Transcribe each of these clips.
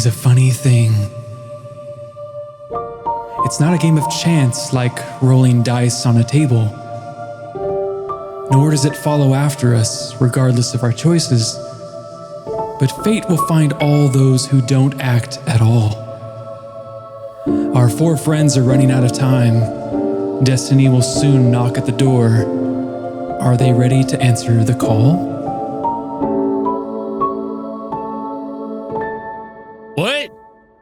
is a funny thing. It's not a game of chance like rolling dice on a table. Nor does it follow after us, regardless of our choices. But fate will find all those who don't act at all. Our 4 friends are running out of time. Destiny will soon knock at the door. Are they ready to answer the call? What?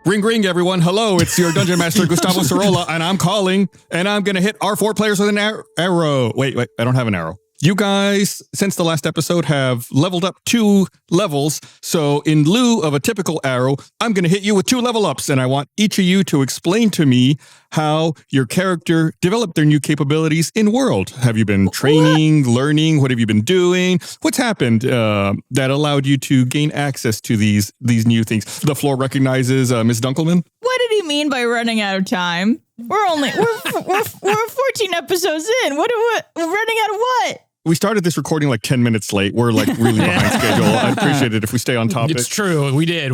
Ring, ring, everyone. Hello, it's your Dungeon Master, Gustavo Sorola, and I'm calling, and I'm going to hit our 4 players with an arrow. Wait, I don't have an arrow. You guys, since the last episode, have leveled up 2 levels, so in lieu of a typical arrow, I'm going to hit you with 2 level ups, and I want each of you to explain to me how your character developed their new capabilities in world. Have you been training, learning? What have you been doing? What's happened that allowed you to gain access to these new things? The floor recognizes Miss Dunkelman. What did he mean by running out of time? We're 14 episodes in. We're running out of what? We started this recording like 10 minutes late. We're like really behind schedule. I'd appreciate it if we stay on topic. It's true. We did.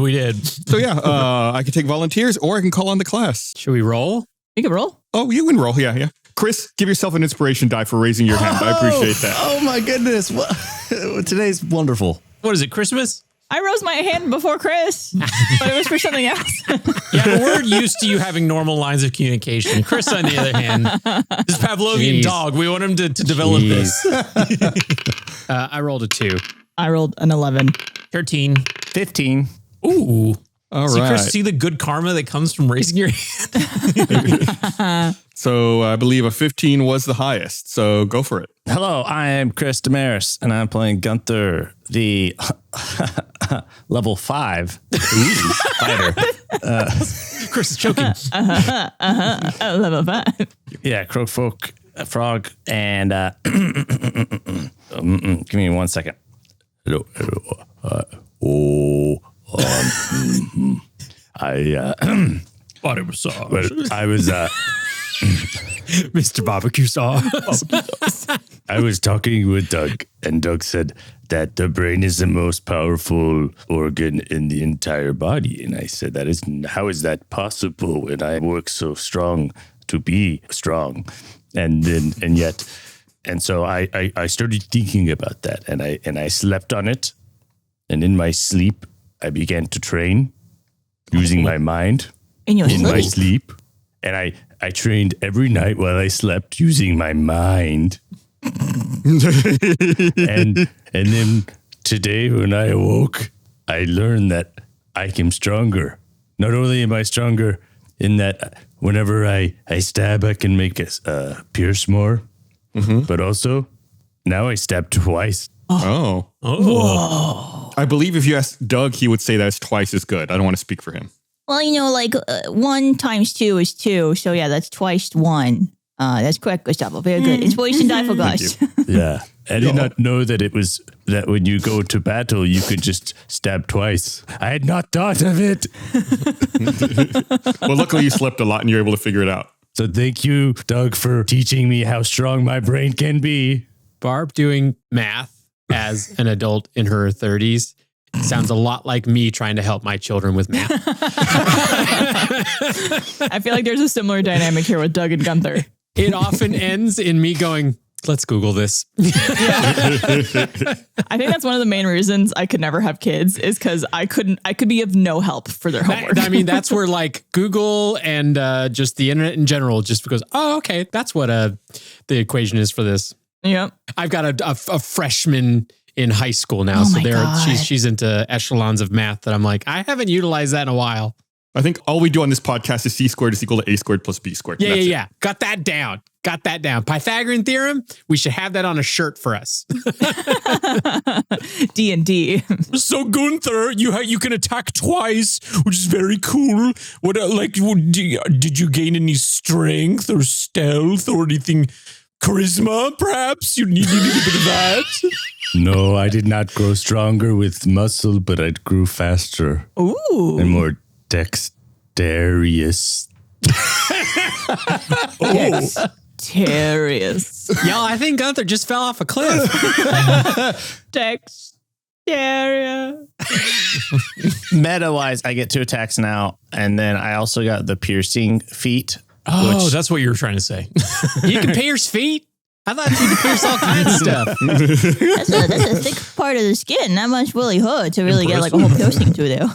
So yeah, I can take volunteers or I can call on the class. Should we roll? You can roll. Oh, you can roll. Yeah. Chris, give yourself an inspiration die for raising your hand. I appreciate that. Oh my goodness. Today's wonderful. What is it, Christmas? I rose my hand before Chris, but it was for something else. Yeah, but we're used to you having normal lines of communication. Chris, on the other hand, this Pavlovian dog. We want him to develop this. I rolled a 2. I rolled an 11. 13. 15. Ooh. All See, right. Chris, see the good karma that comes from raising your hand? So I believe a 15 was the highest. So go for it. Hello, I am Chris Demarais, and I'm playing Gunther, the level 5 fighter. Chris is choking. Level 5. Yeah, Croakfolk, frog, and give me 1 second. Hello. I was Mr. Barbecue Sauce. I was talking with Doug, and Doug said that the brain is the most powerful organ in the entire body. And I said, how is that possible when I work so strong to be strong? And so I started thinking about that, and I slept on it. And in my sleep, I began to train using my mind In my sleep. And I trained every night while I slept using my mind. and then today when I awoke, I learned that I am stronger. Not only am I stronger in that whenever I stab, I can make it pierce more, but also now I stab twice. Oh. Whoa. I believe if you ask Doug, he would say that's twice as good. I don't want to speak for him. Well, 1 times 2 is 2. So yeah, that's twice 1. That's correct, Gustavo. Very good. Inspiration die for Gus. Yeah. I did not know that it was that when you go to battle, you could just stab twice. I had not thought of it. Well, luckily you slept a lot and you're able to figure it out. So thank you, Doug, for teaching me how strong my brain can be. Barb doing math as an adult in her 30s sounds a lot like me trying to help my children with math. I feel like there's a similar dynamic here with Doug and Gunther. It often ends in me going, let's Google this. I think that's one of the main reasons I could never have kids is because I could be of no help for their homework. I mean, that's where like Google and just the internet in general just goes, oh, okay, that's what the equation is for this. Yep. I've got a freshman in high school now. Oh so my she's into echelons of math that I'm like, I haven't utilized that in a while. I think all we do on this podcast is C squared is equal to A squared plus B squared. Yeah. Got that down. Pythagorean theorem. We should have that on a shirt for us. D&D. So Gunther, you can attack twice, which is very cool. Did you gain any strength or stealth or anything? Charisma, perhaps? You need a bit of that. No, I did not grow stronger with muscle, but I grew faster. Ooh. And more dexterous. Dexterous. Y'all, I think Gunther just fell off a cliff. Dexterous. dare you. Meta-wise, I get 2 attacks now, and then I also got the piercing feat. Oh, that's what you were trying to say. You can pierce feet? I thought you could pierce all kinds of stuff. That's a thick part of the skin. That must really hurt to really get like a whole piercing through there.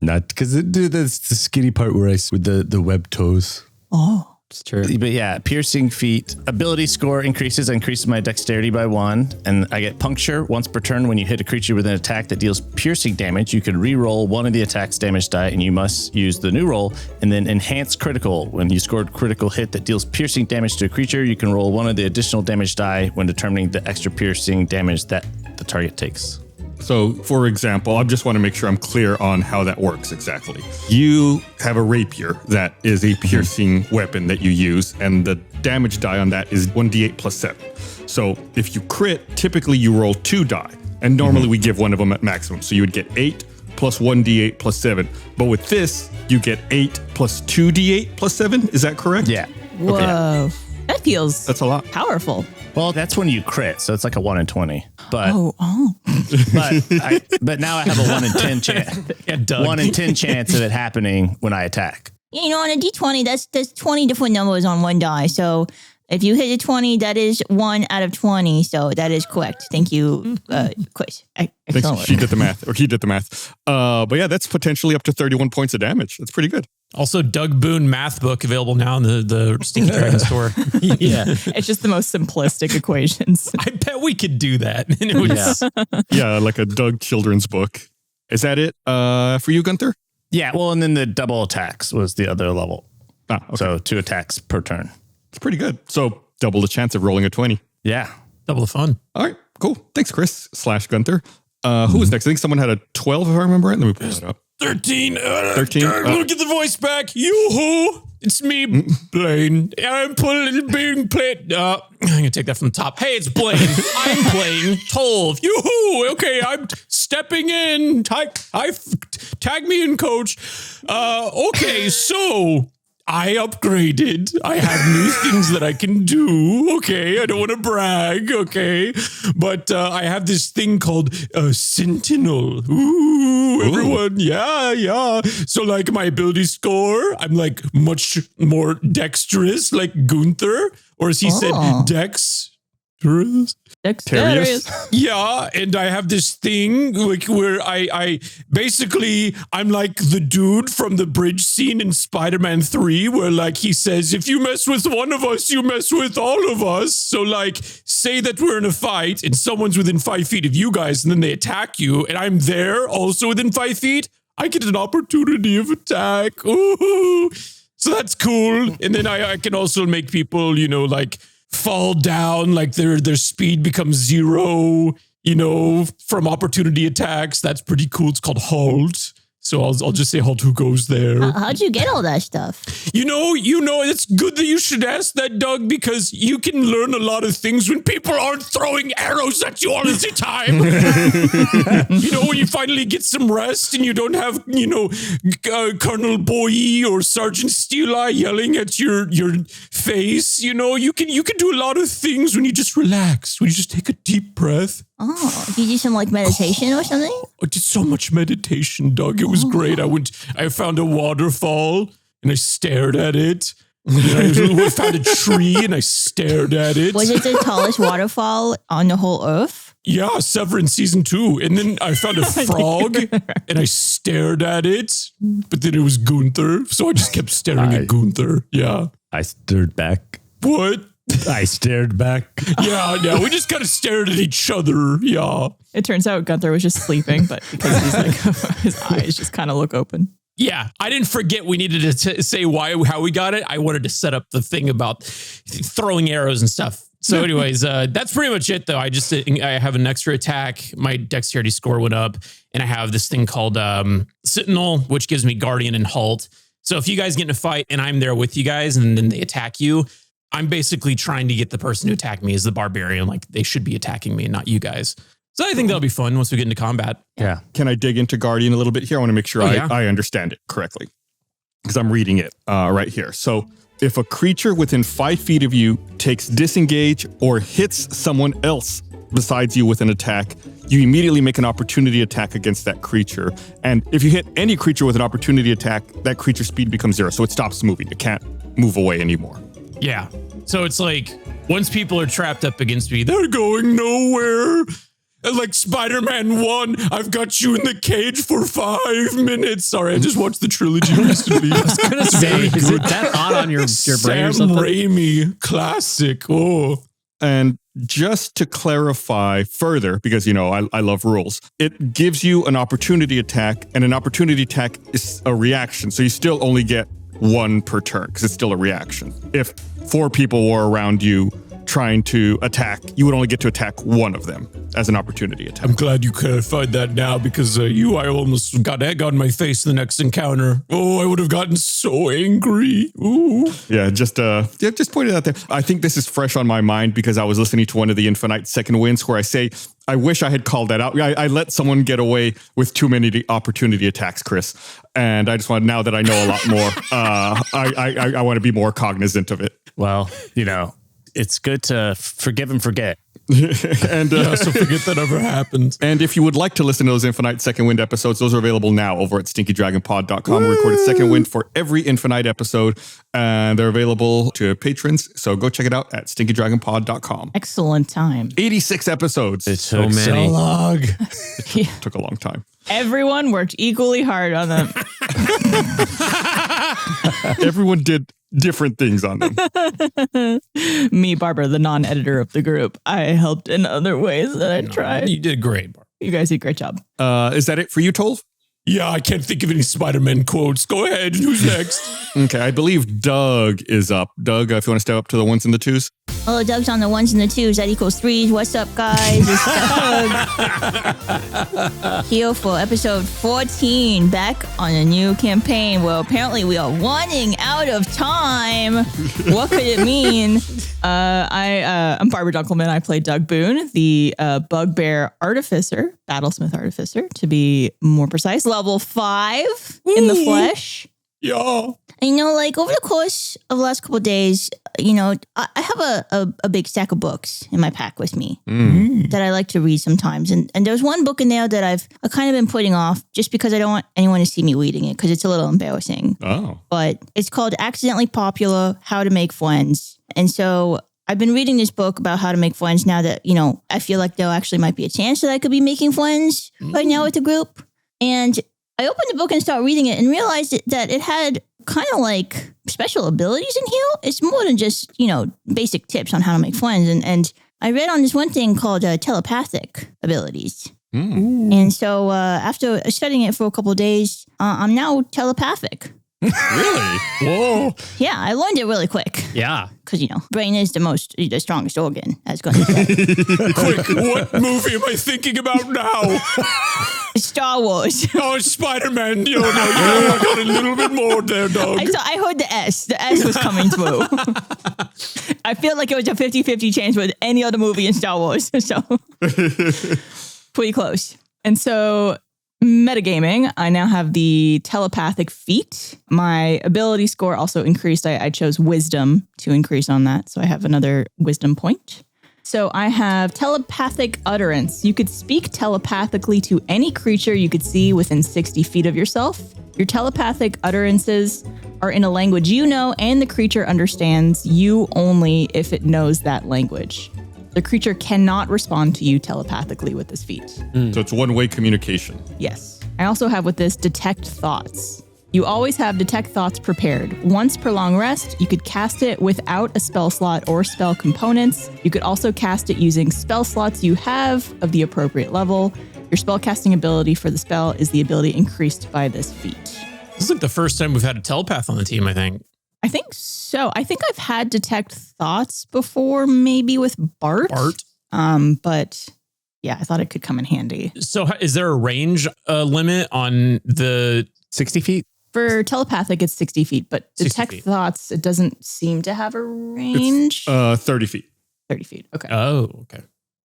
Not because that's the skinny part where with the web toes. Oh. It's true. But yeah, piercing feat. Ability score increases my dexterity by 1, and I get puncture once per turn. When you hit a creature with an attack that deals piercing damage, you can re-roll one of the attack's damage die, and you must use the new roll. And then enhance critical. When you scored critical hit that deals piercing damage to a creature, you can roll one of the additional damage die when determining the extra piercing damage that the target takes. So, for example, I just want to make sure I'm clear on how that works exactly. You have a rapier that is a piercing weapon that you use, and the damage die on that is 1d8 plus 7. So, if you crit, typically you roll 2 die, and normally we give one of them at maximum. So, you would get 8 plus 1d8 plus 7. But with this, you get 8 plus 2d8 plus 7. Is that correct? Yeah. Whoa. Okay. That feels That's a lot. powerful. Well, that's when you crit, so it's like a 1 in 20. But but now I have a 1 in 10 chance. 1 in 10 chance of it happening when I attack. You know, on a D20, there's 20 different numbers on one die. So if you hit a 20, that is 1 out of 20. So that is correct. Thank you, Chris. Excellent. She did the math, or he did the math. But yeah, that's potentially up to 31 points of damage. That's pretty good. Also, Doug Boone math book available now in the Stinky Dragon store. Yeah. It's just the most simplistic equations. I bet we could do that. And it would, Yeah, like a Doug children's book. Is that it for you, Gunther? Yeah, well, and then the double attacks was the other level. Ah, okay. So 2 attacks per turn. It's pretty good. So double the chance of rolling a 20. Yeah. double the fun. All right, cool. Thanks, Chris / Gunther. Who was next? I think someone had a 12, if I remember right. Let me pull it up. 13. 13? Get the voice back. Yoo-hoo. It's me, Blaine. I'm being played. I'm going to take that from the top. Hey, it's Blaine. I'm playing Tolv. Yoo-hoo. Okay, I'm stepping in. Tag me in, coach. Okay, so I upgraded. I have new things that I can do. Okay, I don't want to brag. Okay, but I have this thing called Sentinel. Ooh, everyone, yeah. So like my ability score, I'm like much more dexterous, like Gunther, or as he said, dexterous. Dexterous. Yeah, and I have this thing like where I basically I'm like the dude from the bridge scene in Spider-Man 3 where like he says, if you mess with one of us, you mess with all of us. So like say that we're in a fight and someone's within 5 feet of you guys and then they attack you and I'm there also within 5 feet, I get an opportunity of attack. Ooh. So that's cool. And then I can also make people, you know, like fall down, like their speed becomes 0, you know, from opportunity attacks. That's pretty cool. It's called Halt. So I'll just say Halt, who goes there. How'd you get all that stuff? You know, it's good that you should ask that, Doug, because you can learn a lot of things when people aren't throwing arrows at you all the time. You know, when you finally get some rest and you don't have, you know, Colonel Boye or Sergeant Steel Eye yelling at your face. You know, you can do a lot of things when you just relax, when you just take a deep breath. Oh, did you do some like meditation or something? I did so much meditation, Doug. It was great. I found a waterfall and I stared at it. I found a tree and I stared at it. Was it the tallest waterfall on the whole earth? Yeah, Severin season 2. And then I found a frog and I stared at it. But then it was Gunther. So I just kept staring at Gunther. Yeah. I stared back. What? I stared back. Yeah, we just kind of stared at each other. Yeah. It turns out Gunther was just sleeping, but because he's like, his eyes just kind of look open. Yeah, I didn't forget we needed to say how we got it. I wanted to set up the thing about throwing arrows and stuff. So anyways, that's pretty much it though. I have an extra attack. My dexterity score went up and I have this thing called Sentinel, which gives me Guardian and Halt. So if you guys get in a fight and I'm there with you guys and then they attack you, I'm basically trying to get the person who attacked me as the barbarian. Like they should be attacking me and not you guys. So I think that'll be fun once we get into combat. Yeah. Can I dig into Guardian a little bit here? I want to make sure I understand it correctly because I'm reading it right here. So if a creature within 5 feet of you takes disengage or hits someone else besides you with an attack, you immediately make an opportunity attack against that creature. And if you hit any creature with an opportunity attack, that creature's speed becomes 0. So it stops moving. It can't move away anymore. Yeah. So it's like once people are trapped up against me, they're going nowhere. Like Spider-Man 1, I've got you in the cage for 5 minutes. Sorry, I just watched the trilogy recently. I was gonna say, is it that hot on your brain Sam or something? Raimi, classic. Oh. And just to clarify further, because, I love rules, it gives you an opportunity attack, and an opportunity attack is a reaction. So you still only get 1 per turn because it's still a reaction. If 4 people were around you trying to attack, you would only get to attack 1 of them as an opportunity attack. I'm glad you clarified that now because I almost got egg on my face in the next encounter. Oh, I would have gotten so angry. Ooh. Yeah, just pointed out there. I think this is fresh on my mind because I was listening to one of the Infinite Second Winds where I say, I wish I had called that out. I let someone get away with too many opportunity attacks, Chris. And I just want, now that I know a lot more, I want to be more cognizant of it. Well, it's good to forgive and forget. And So forget that ever happened. And if you would like to listen to those Infinite Second Wind episodes, those are available now over at stinkydragonpod.com. We recorded Second Wind for every Infinite episode, and they're available to patrons. So go check it out at stinkydragonpod.com. Excellent time. 86 episodes. It took so many. long. Took a long time. Everyone worked equally hard on them. Everyone did different things on them. Me, Barbara, the non-editor of the group, I helped in other ways that I tried. You did great, Bart. You guys did a great job. Is that it for you, Tolv? Yeah, I can't think of any Spider-Man quotes. Go ahead. Who's next? Okay, I believe Doug is up. Doug, if you want to step up to the 1s and the 2s. Oh, Doug's on the 1s and the 2s. That equals 3s. What's up, guys? It's Doug. Here for episode 14. Back on a new campaign. Well, apparently we are running out of time. What could it mean? I'm Barbara Dunkelman. I play Doug Boone, the bugbear artificer, battlesmith artificer, to be more precise. Level 5 in the flesh. Yeah. And, over the course of the last couple of days, I have a big stack of books in my pack with me that I like to read sometimes. And there's one book in there that I've kind of been putting off just because I don't want anyone to see me reading it because it's a little embarrassing. Oh. But it's called Accidentally Popular, How to Make Friends. And so I've been reading this book about how to make friends now that, I feel like there actually might be a chance that I could be making friends right now with the group. And I opened the book and started reading it and realized that it had kind of like special abilities in here. It's more than just, basic tips on how to make friends. And I read on this one thing called telepathic abilities. And so after studying it for a couple of days, I'm now telepathic. Really? Whoa. Yeah, I learned it really quick. Yeah. Because, brain is the strongest organ, as Gunnar said. Quick, what movie am I thinking about now? Star Wars. Oh, Spider-Man. You got a little bit more there, dog. I heard the S. The S was coming through. I feel like it was a 50-50 chance with any other movie in Star Wars. So, pretty close. And so, metagaming, I now have the telepathic feat. My ability score also increased. I chose wisdom to increase on that. So I have another wisdom point. So I have telepathic utterance. You could speak telepathically to any creature you could see within 60 feet of yourself. Your telepathic utterances are in a language you know and the creature understands you only if it knows that language. The creature cannot respond to you telepathically with this feat. So it's one-way communication. Yes. I also have with this detect thoughts. You always have detect thoughts prepared. Once per long rest, you could cast it without a spell slot or spell components. You could also cast it using spell slots you have of the appropriate level. Your spellcasting ability for the spell is the ability increased by this feat. This is like the first time we've had a telepath on the team, I think. I think so. I think I've had detect thoughts before, maybe with Bart. But yeah, I thought it could come in handy. So is there a range limit on the 60 feet? For telepathic, it's 60 feet, but 60 detect feet. thoughts, it doesn't seem to have a range. 30 feet. 30 feet. Okay. Oh, okay.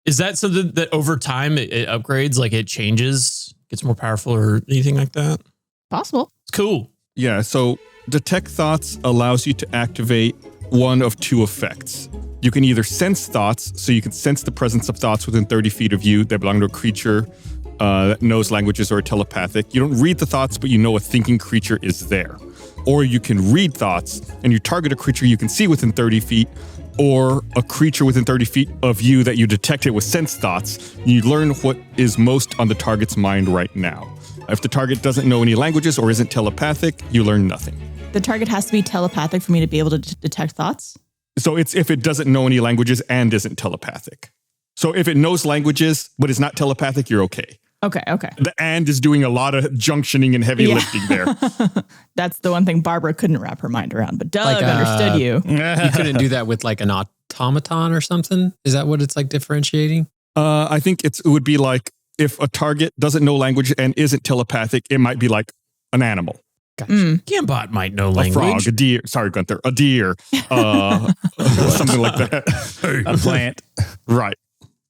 Is that something that over time it upgrades, like it changes, gets more powerful or anything like that? Possible. It's cool. Yeah, so Detect Thoughts allows you to activate one of two effects. You can either sense thoughts, so you can sense the presence of thoughts within 30 feet of you that belong to a creature that knows languages or telepathic. You don't read the thoughts, but you know a thinking creature is there. Or you can read thoughts, and you target a creature you can see within 30 feet, or a creature within 30 feet of you that you detected with sense thoughts. You learn what is most on the target's mind right now. If the target doesn't know any languages or isn't telepathic, you learn nothing. The target has to be telepathic for me to be able to detect thoughts? So it's if it doesn't know any languages and isn't telepathic. So if it knows languages, but is not telepathic, you're okay. Okay. The and is doing a lot of junctioning and heavy lifting there. That's the one thing Barbara couldn't wrap her mind around, but Doug understood you. You couldn't do that with like an automaton or something? Is that what it's like differentiating? I think it would be like if a target doesn't know language and isn't telepathic, it might be like an animal. Gotcha. Gambot might know language. A frog, a deer. Sorry, Gunther. A deer. Something like that. A plant. Right.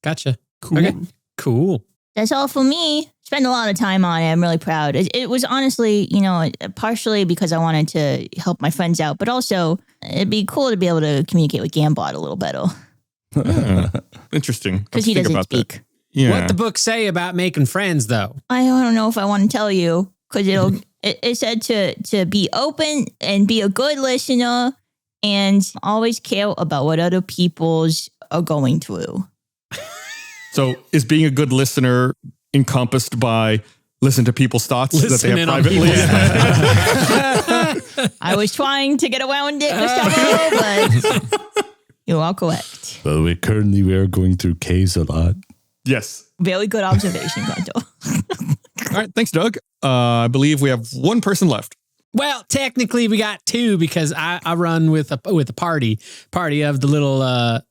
Gotcha. Cool. Okay. Cool. That's all for me. Spent a lot of time on it. I'm really proud. It was honestly, partially because I wanted to help my friends out, but also it'd be cool to be able to communicate with Gambot a little better. Interesting. Because he doesn't speak. That. Yeah. What the book say about making friends, though? I don't know if I want to tell you because it said to be open and be a good listener and always care about what other people's are going through. So is being a good listener encompassed by listen to people's thoughts that they have privately? I was trying to get around it, Gustavo, but you're all correct. Well, we are going through caves a lot. Yes. Very good observation, Gonto. All right. Thanks, Doug. I believe we have one person left. Well, technically we got two because I run with a party of the little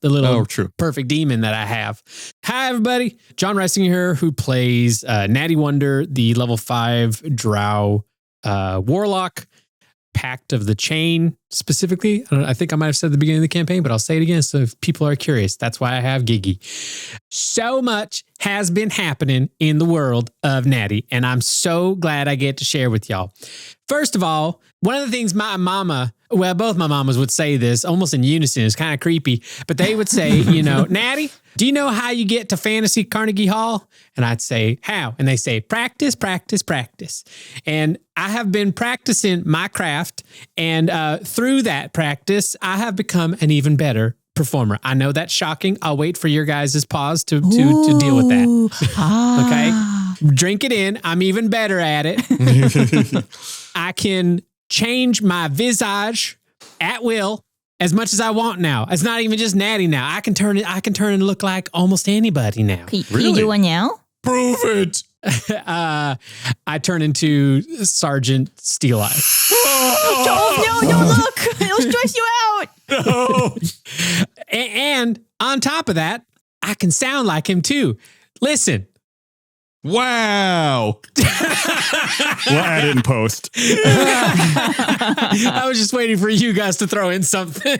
perfect demon that I have. Hi, everybody. John Reisinger here, who plays Natty Wonder, the level 5 drow warlock. Pact of the Chain specifically. I think I might have said at the beginning of the campaign, but I'll say it again so if people are curious. That's why I have Giggy. So much has been happening in the world of Natty, and I'm so glad I get to share with y'all. First of all, one of the things my mama, well, both my mamas would say this almost in unison. It's kind of creepy, but they would say, Natty, do you know how you get to Fantasy Carnegie Hall? And I'd say, how? And they say, practice, practice, practice. And I have been practicing my craft. And through that practice, I have become an even better performer. I know that's shocking. I'll wait for your guys' pause to deal with that. Okay? Drink it in. I'm even better at it. I can change my visage at will as much as I want now. It's not even just Natty now. I can turn and look like almost anybody now. Can you do one now? Prove it. I turn into Sergeant Steel Eye. Oh, no, don't look. It'll stress you out. No. And on top of that, I can sound like him too. Listen. Wow. We'll add it in post. I was just waiting for you guys to throw in something.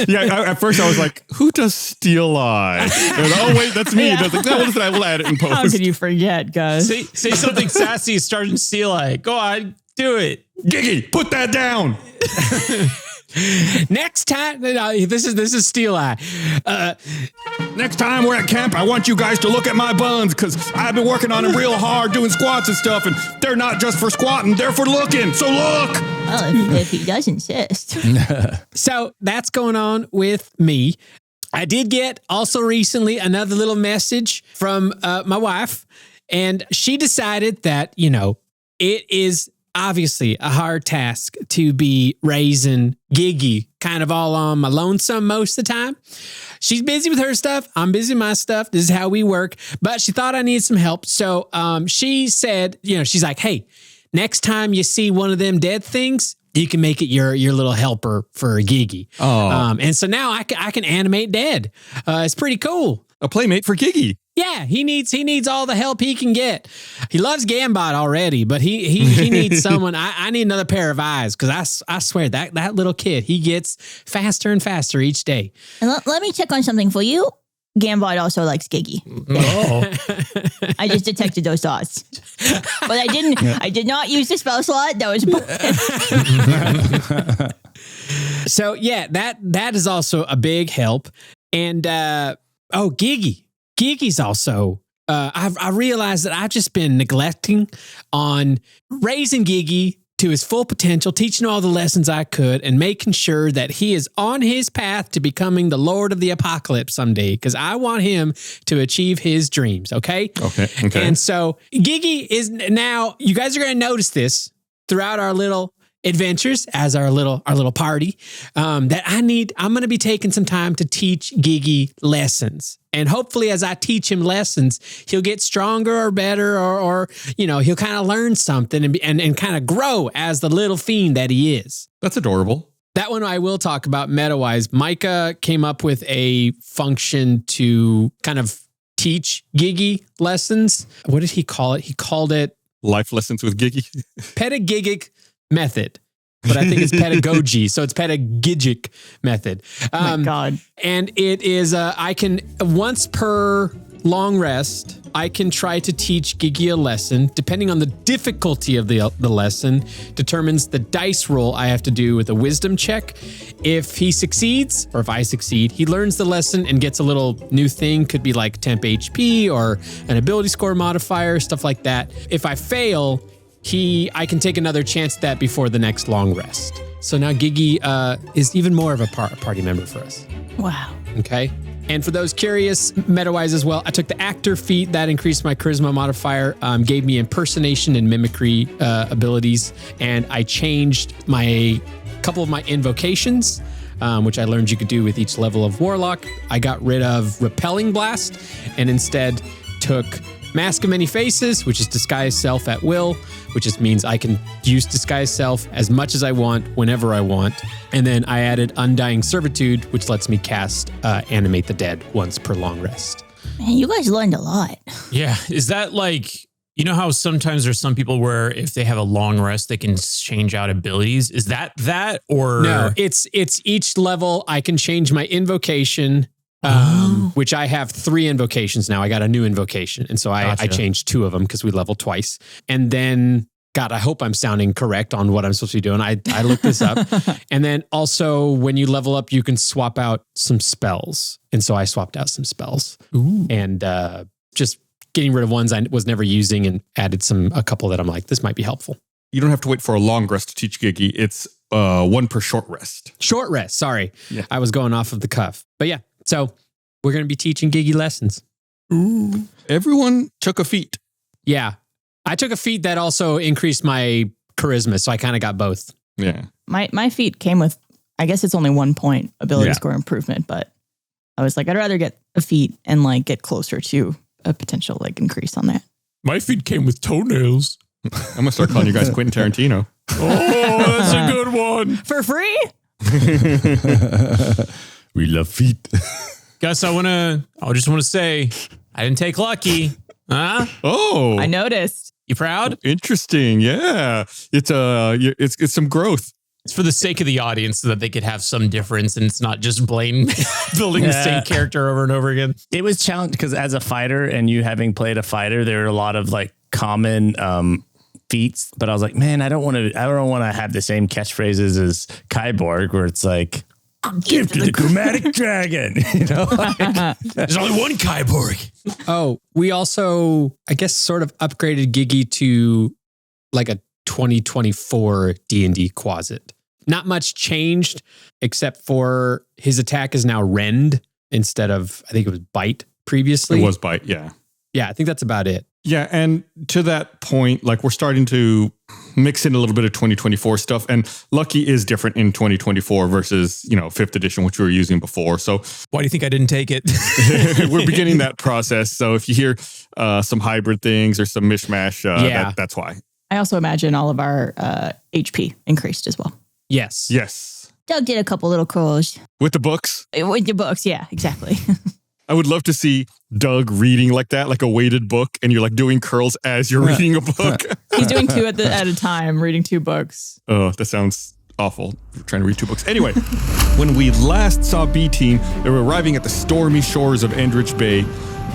Yeah, at first I was like, who does Steel Eye? Like, oh, wait, that's me. I was like, no, listen, I will add it in post. How could you forget, guys? Say something sassy, Sergeant Steel Eye. Go on, do it. Giggy, put that down. Next time, this is Steel Eye. Next time we're at camp, I want you guys to look at my buns because I've been working on them real hard doing squats and stuff, and they're not just for squatting, they're for looking. So look. Well, if he does insist. So that's going on with me. I did get also recently another little message from my wife, and she decided that, it is obviously a hard task to be raising Giggy kind of all on my lonesome most of the time. She's busy with her stuff. I'm busy with my stuff. This is how we work. But she thought I needed some help. So she said, she's like, hey, next time you see one of them dead things, you can make it your little helper for Giggy. Oh. And so now I can animate dead. It's pretty cool. A playmate for Giggy. Yeah, he needs all the help he can get. He loves Gambot already, but he needs someone. I need another pair of eyes because I swear that little kid, he gets faster and faster each day. And let me check on something for you. Gambot also likes Giggy. Oh. I just detected those thoughts. But I didn't. I did not use the spell slot. That was So yeah, that is also a big help. And Gigi's also. I realized that I've just been neglecting on raising Gigi to his full potential, teaching all the lessons I could, and making sure that he is on his path to becoming the Lord of the Apocalypse someday, because I want him to achieve his dreams, okay? Okay. And so Gigi is now, you guys are going to notice this throughout our little adventures as our little party, that I'm going to be taking some time to teach Gigi lessons. And hopefully as I teach him lessons, he'll get stronger or better, or he'll kind of learn something and kind of grow as the little fiend that he is. That's adorable. That one I will talk about meta-wise. Micah came up with a function to kind of teach Gigi lessons. What did he call it? He called it Life Lessons with Gigi. Pedagogic method, but I think it's pedagogy, so it's pedagogic method. Oh my God. And it is, I can, once per long rest, I can try to teach Gigi a lesson. Depending on the difficulty of the lesson, determines the dice roll I have to do with a wisdom check. If he succeeds, or if I succeed, he learns the lesson and gets a little new thing. Could be like temp HP or an ability score modifier, stuff like that. If I fail, I can take another chance at that before the next long rest. So now Gigi is even more of a party member for us. Wow. Okay. And for those curious, meta-wise as well, I took the actor feat that increased my charisma modifier, gave me impersonation and mimicry abilities, and I changed a couple of my invocations, which I learned you could do with each level of Warlock. I got rid of Repelling Blast and instead took Mask of Many Faces, which is Disguise Self at will, which just means I can use Disguise Self as much as I want, whenever I want. And then I added Undying Servitude, which lets me cast Animate the Dead once per long rest. Man, you guys learned a lot. Yeah. Is that like, you know how sometimes there's some people where if they have a long rest, they can change out abilities? Is that or? No, it's each level I can change my invocation, which I have 3 invocations now. I got a new invocation. And so I changed 2 of them because we leveled twice. And then, God, I hope I'm sounding correct on what I'm supposed to be doing. I looked this up. And then also when you level up, you can swap out some spells. And so I swapped out some spells. Ooh. And just getting rid of ones I was never using and added a couple that I'm like, this might be helpful. You don't have to wait for a long rest to teach Gigi. It's 1 per short rest. Short rest. Sorry. Yeah. I was going off of the cuff. But yeah. So we're going to be teaching Gigi lessons. Ooh. Everyone took a feat. Yeah. I took a feat that also increased my charisma, so I kind of got both. Yeah. My feat came with, I guess it's only 1 point ability score improvement, but I was like, I'd rather get a feat and like get closer to a potential like increase on that. My feat came with toenails. I'm going to start calling you guys Quentin Tarantino. Oh, that's a good one. For free? We love feet. Gus, I just want to say, I didn't take lucky. Huh? Oh. I noticed. You proud? Interesting. Yeah. It's some growth. It's for the sake of the audience so that they could have some difference and it's not just Blaine building the same character over and over again. It was challenging because as a fighter and you having played a fighter, there are a lot of like common feats, but I was like, man, I don't want to have the same catchphrases as Kyborg where it's like, I'm gifted the chromatic dragon. There's only one Kyborg. Oh, we also, I guess, sort of upgraded Gigi to like a 2024 D&D Quasit. Not much changed except for his attack is now Rend instead of, I think it was Bite previously. It was Bite, yeah. Yeah, I think that's about it. Yeah, and to that point, like we're starting to mix in a little bit of 2024 stuff, and Lucky is different in 2024 versus 5th edition, which we were using before. So why do you think I didn't take it? We're beginning that process. So if you hear some hybrid things or some mishmash, that's why. I also imagine all of our HP increased as well. Yes. Doug did a couple little curls. With the books? With your books, yeah, exactly. I would love to see Doug reading like that, like a weighted book, and you're like doing curls as you're reading a book. He's doing 2 at a time, reading 2 books. Oh, that sounds awful. We're trying to read 2 books. Anyway, when we last saw B-Team, they were arriving at the stormy shores of Endridge Bay.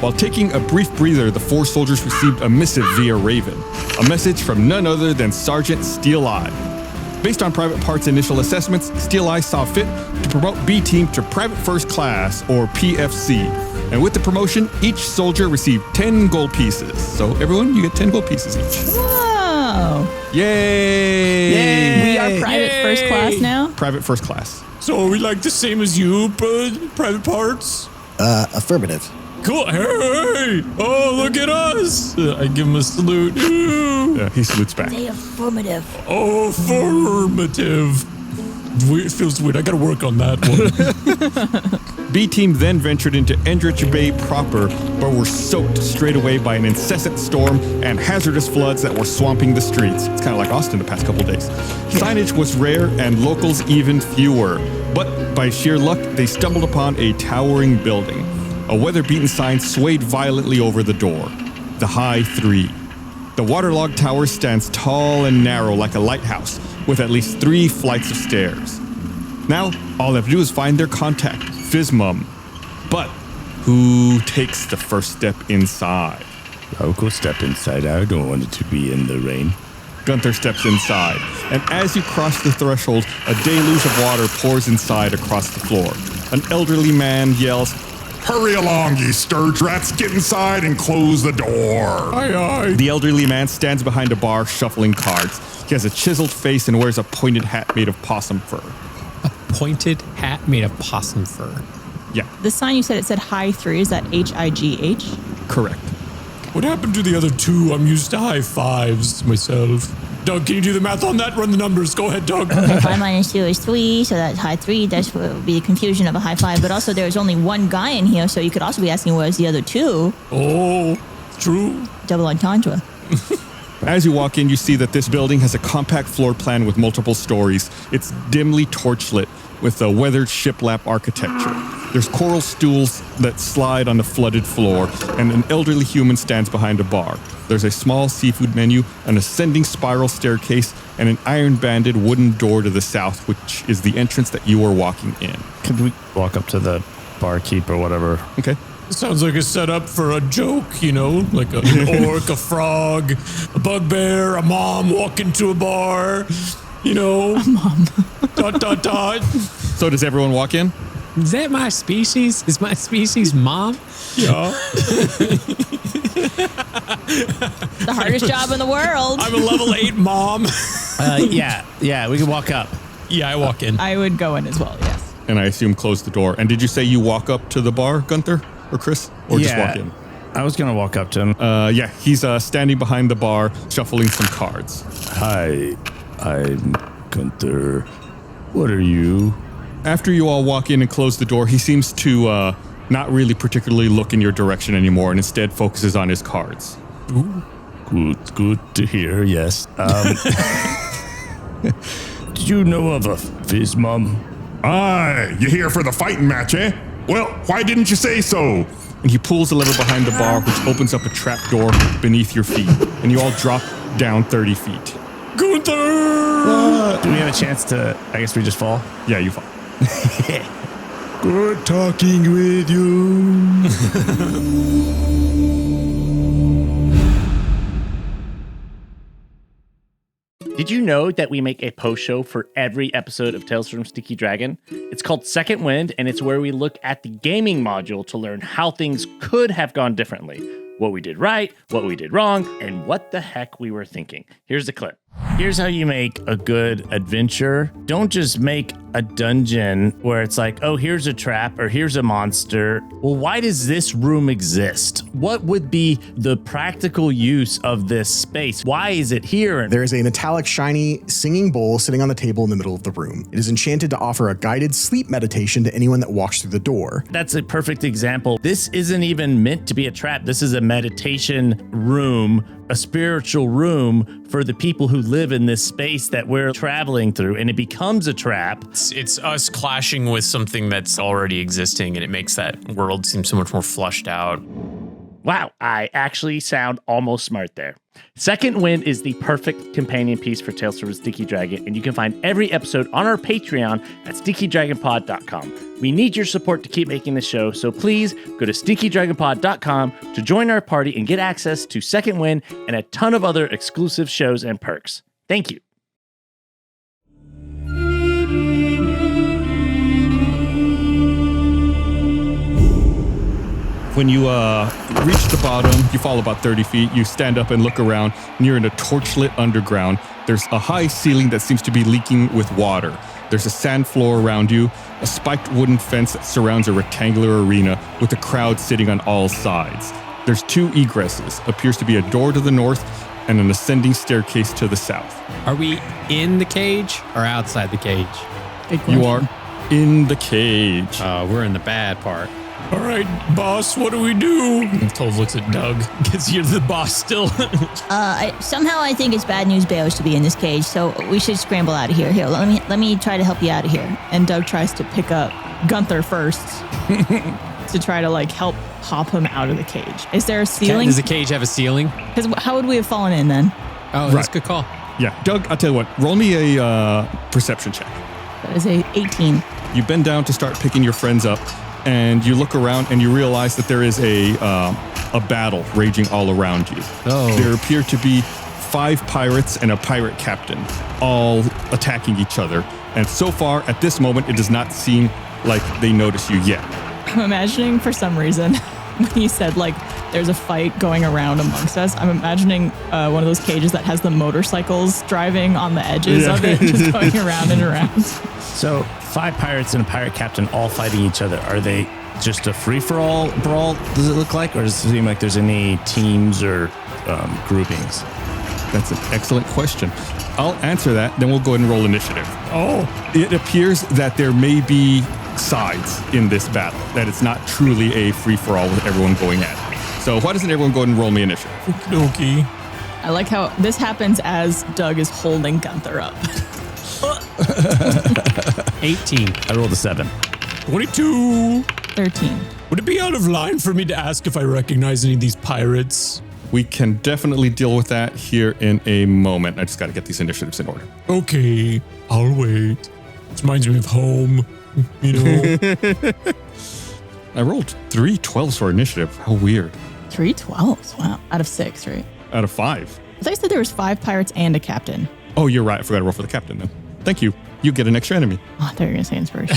While taking a brief breather, the 4 soldiers received a missive via Raven. A message from none other than Sergeant Steel-Eye. Based on Private Part's initial assessments, Steel Eye saw fit to promote B Team to Private First Class, or PFC. And with the promotion, each soldier received 10 gold pieces. So everyone, you get 10 gold pieces each. Whoa. Yay! We are private first class now? Private First Class. So are we like the same as you, private parts? Affirmative. Cool. Hey! Oh, look at us! I give him a salute. Ooh. Yeah, he salutes back. Say affirmative. Oh, affirmative. Weird, it feels weird. I gotta work on that one. B Team then ventured into Endridge Bay proper, but were soaked straight away by an incessant storm and hazardous floods that were swamping the streets. It's kind of like Austin the past couple days. Signage was rare and locals even fewer, but by sheer luck, they stumbled upon a towering building. A weather-beaten sign swayed violently over the door. The High 3. The waterlogged tower stands tall and narrow like a lighthouse, with at least 3 flights of stairs. Now, all they have to do is find their contact, Fizzmum. But who takes the first step inside? I'll go step inside. I don't want it to be in the rain. Gunther steps inside, and as you cross the threshold, a deluge of water pours inside across the floor. An elderly man yells, "Hurry along, ye sturge rats! Get inside and close the door!" Aye, aye. The elderly man stands behind a bar shuffling cards. He has a chiseled face and wears a pointed hat made of possum fur. A pointed hat made of possum fur. Yeah, The sign you said, it said high 3. Is that HIGH? correct. What happened to the other 2? I'm used to high fives myself. Doug, can you do the math on that? Run the numbers. Go ahead, Doug. 5 minus 2 is 3, so that's high 3. That's what would be the confusion of a high 5. But also, there's only one guy in here, so you could also be asking where's the other 2? Oh, true. Double entendre. As you walk in, you see that this building has a compact floor plan with multiple stories. It's dimly torchlit with a weathered shiplap architecture. There's coral stools that slide on the flooded floor, and an elderly human stands behind a bar. There's a small seafood menu, an ascending spiral staircase, and an iron-banded wooden door to the south, which is the entrance that you are walking in. Could we walk up to the barkeep or whatever? Okay. Sounds like a setup for a joke, you know, like an orc, a frog, a bugbear, a mom walk into a bar, you know. A mom. ... So does everyone walk in? Is that my species? Is my species mom? Yeah. The hardest job in the world. I'm a level 8 mom. Yeah, we can walk up. Yeah, I walk in. I would go in as well, yes. And I assume close the door. And did you say you walk up to the bar, Gunther or Chris? Or just walk in? I was going to walk up to him. Yeah, he's standing behind the bar, shuffling some cards. Hi, I'm Gunther. What are you? After you all walk in and close the door, he seems to not really particularly look in your direction anymore and instead focuses on his cards. Ooh. Good to hear, yes. Did you know of a Fizzmum? Aye, you here for the fighting match, eh? Well, why didn't you say so? And he pulls the lever behind the bar, which opens up a trap door beneath your feet, and you all drop down 30 feet. Gunther! Do we have a chance to, I guess we just fall? Yeah, you fall. Good talking with you. Did you know that we make a post show for every episode of Tales from Sticky Dragon? It's called Second Wind, and it's where we look at the gaming module to learn how things could have gone differently, what we did right, what we did wrong, and what the heck we were thinking. Here's the clip. Here's how you make a good adventure. Don't just make a dungeon where it's like, oh, here's a trap or here's a monster. Well, why does this room exist? What would be the practical use of this space? Why is it here? There is a metallic, shiny, singing bowl sitting on the table in the middle of the room. It is enchanted to offer a guided sleep meditation to anyone that walks through the door. That's a perfect example. This isn't even meant to be a trap. This is a meditation room, a spiritual room for the people who live in this space that we're traveling through, and it becomes a trap. It's us clashing with something that's already existing, and it makes that world seem so much more flushed out. Wow, I actually sound almost smart there. Second Wind is the perfect companion piece for Tales from Sticky Dragon, and you can find every episode on our Patreon at stickydragonpod.com. We need your support to keep making this show, so please go to stickydragonpod.com to join our party and get access to Second Wind and a ton of other exclusive shows and perks. Thank you. When you reach the bottom, you fall about 30 feet. You stand up and look around, and you're in a torchlit underground. There's a high ceiling that seems to be leaking with water. There's a sand floor around you, a spiked wooden fence that surrounds a rectangular arena with a crowd sitting on all sides. There's 2 egresses. Appears to be a door to the north and an ascending staircase to the south. Are we in the cage or outside the cage? You are in the cage. We're in the bad part. All right, boss, what do we do? Tolv looks at Doug because you're the boss still. Somehow I think it's bad news bears to be in this cage, so we should scramble out of here. Here, let me try to help you out of here. And Doug tries to pick up Gunther first to try to like help pop him out of the cage. Is there a ceiling? Does the cage have a ceiling? Because how would we have fallen in then? Oh, that's a good call. Yeah, Doug, I'll tell you what, roll me a perception check. That is a 18. You bend down to start picking your friends up, and you look around and you realize that there is a battle raging all around you. Oh. There appear to be 5 pirates and a pirate captain all attacking each other. And so far, at this moment, it does not seem like they notice you yet. I'm imagining for some reason when you said like there's a fight going around amongst us, I'm imagining one of those cages that has the motorcycles driving on the edges of it, just going around and around. So 5 pirates and a pirate captain all fighting each other. Are they just a free-for-all brawl, does it look like? Or does it seem like there's any teams or groupings? That's an excellent question. I'll answer that, then we'll go ahead and roll initiative. Oh, It appears that there may be sides in this battle, that it's not truly a free-for-all with everyone going at it. So why doesn't everyone go ahead and roll me initiative? okay. I like how this happens as Doug is holding Gunther up. 18. I rolled a 7. 22. 13. Would it be out of line for me to ask if I recognize any of these pirates? We can definitely deal with that here in a moment. I just got to get these initiatives in order. Okay, I'll wait. This reminds me of home, you know. I rolled 3 12s for initiative. How weird. 3 12s. Wow. Out of 6, right? Out of 5. I thought you said there was 5 pirates and a captain. Oh, you're right. I forgot to roll for the captain then. Thank you. You get an extra enemy. Oh, I thought you were going to say inspiration.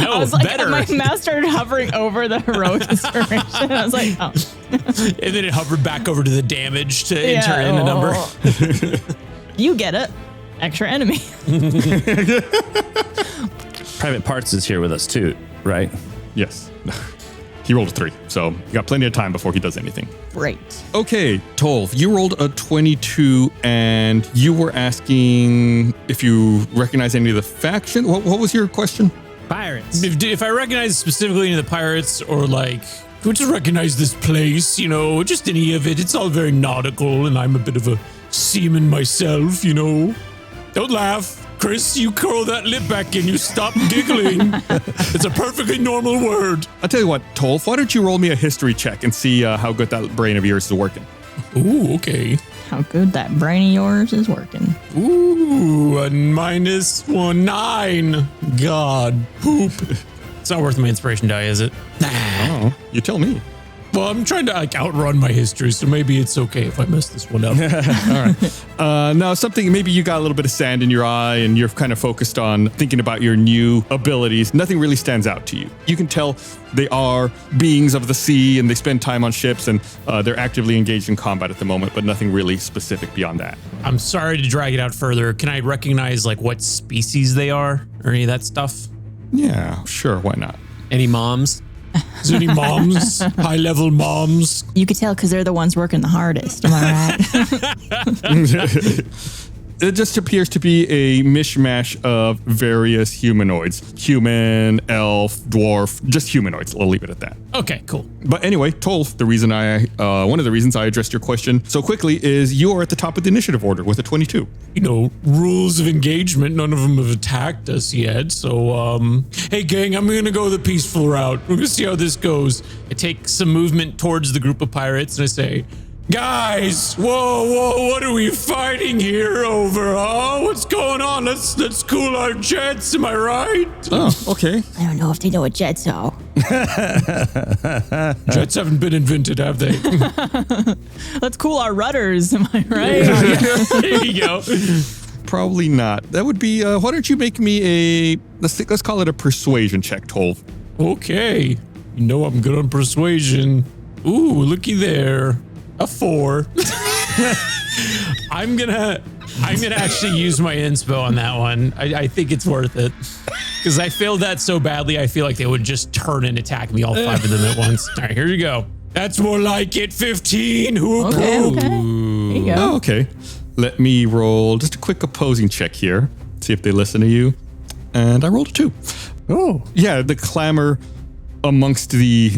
No, I was like, better. my mouse started hovering over the heroic inspiration. I was like, oh. And then it hovered back over to the damage to enter in a number. You get it. Extra enemy. Private Parts is here with us too, right? Yes. He rolled a 3, so you got plenty of time before he does anything. Great. Okay, Tolv, you rolled a 22, and you were asking if you recognize any of the faction. What was your question? Pirates. If I recognize specifically any of the pirates or like, we just recognize this place, you know, just any of it. It's all very nautical, and I'm a bit of a seaman myself, you know. Don't laugh. Chris, you curl that lip back in. You stop giggling. It's a perfectly normal word. I'll tell you what, Tolv, why don't you roll me a history check and see how good that brain of yours is working? Ooh, okay. How good that brain of yours is working. Ooh, a -9. God, poop. It's not worth my inspiration die, is it? Oh, you tell me. Well, I'm trying to like outrun my history, so maybe it's okay if I mess this one up. All right. Now, something, maybe you got a little bit of sand in your eye and you're kind of focused on thinking about your new abilities. Nothing really stands out to you. You can tell they are beings of the sea and they spend time on ships and they're actively engaged in combat at the moment, but nothing really specific beyond that. I'm sorry to drag it out further. Can I recognize like what species they are or any of that stuff? Yeah, sure. Why not? Any moms? Is there any moms? High-level moms? You could tell because they're the ones working the hardest. Am I right? It just appears to be a mishmash of various humanoids. Human, elf, dwarf, just humanoids. I'll leave it at that. Okay, cool. But anyway, Tolv, one of the reasons I addressed your question so quickly is you are at the top of the initiative order with a 22. You know, rules of engagement, none of them have attacked us yet. So, hey gang, I'm gonna go the peaceful route. We're gonna see how this goes. I take some movement towards the group of pirates and I say, guys, whoa, what are we fighting here over, huh? What's going on? Let's cool our jets, am I right? Oh, okay. I don't know if they know what jets are. Jets haven't been invented, have they? Let's cool our rudders. Am I right? There you go. Probably not. That would be, why don't you make me let's call it a persuasion check, Tolv. Okay. You know I'm good on persuasion. Ooh, looky there. A 4. I'm gonna actually use my inspo on that one. I think it's worth it. Because I failed that so badly, I feel like they would just turn and attack me, all 5 of them at once. All right, here you go. That's more like it, 15. Who approved? Okay. There you go. Oh, okay. Let me roll just a quick opposing check here. See if they listen to you. And I rolled a 2. Oh. Yeah, the clamor amongst the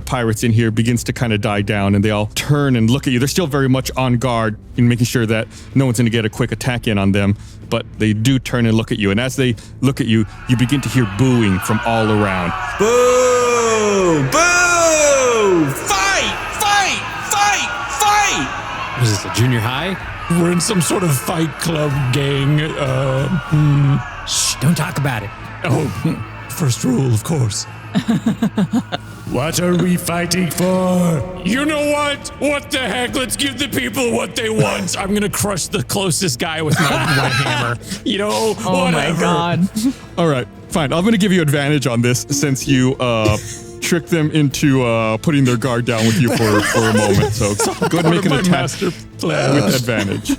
pirates in here begins to kind of die down, and they all turn and look at you. They're still very much on guard in making sure that no one's going to get a quick attack in on them, but they do turn and look at you. And as they look at you, you begin to hear booing from all around. Boo! Boo! Fight! Fight! Fight! Fight! Was this a junior high? We're in some sort of fight club gang. Shh, don't talk about it. Oh, first rule, of course. What are we fighting for? You know what? What the heck? Let's give the people what they want. I'm gonna crush the closest guy with my hammer. You know, Oh whatever. my God. All right, fine. I'm going to give you advantage on this since you tricked them into putting their guard down with you for a moment. So go ahead and make an attack Master plan. with advantage.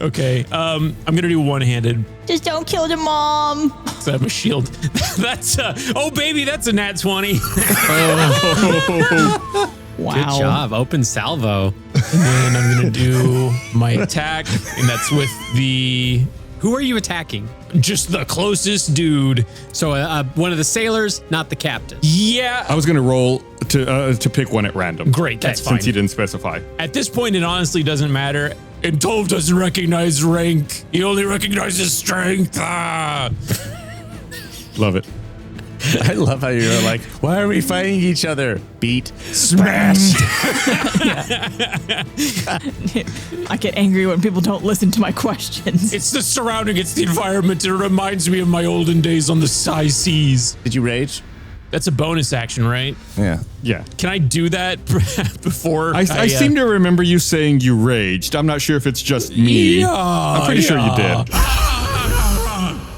Okay, I'm gonna do one-handed. Just don't kill the mom. So I have a shield. That's oh baby, that's a nat 20. Wow. Good job. Open salvo. And then I'm gonna do my attack, and that's with the Who are you attacking? just the closest dude. So one of the sailors, not the captain. Yeah. I was going to roll to pick one at random. Great, that's fine. Since you didn't specify. At this point, it honestly doesn't matter. And Tolv doesn't recognize rank. He only recognizes strength. Ah. Love it. I love how you're like, why are we fighting each other? Beat. Smash. I get angry when people don't listen to my questions. It's the surrounding, it's the environment. It reminds me of my olden days on the high seas. Did you rage? That's a bonus action, right? Yeah. Yeah. Can I do that before? I seem to remember you saying you raged. I'm not sure if it's just me. Yeah, I'm pretty sure you did.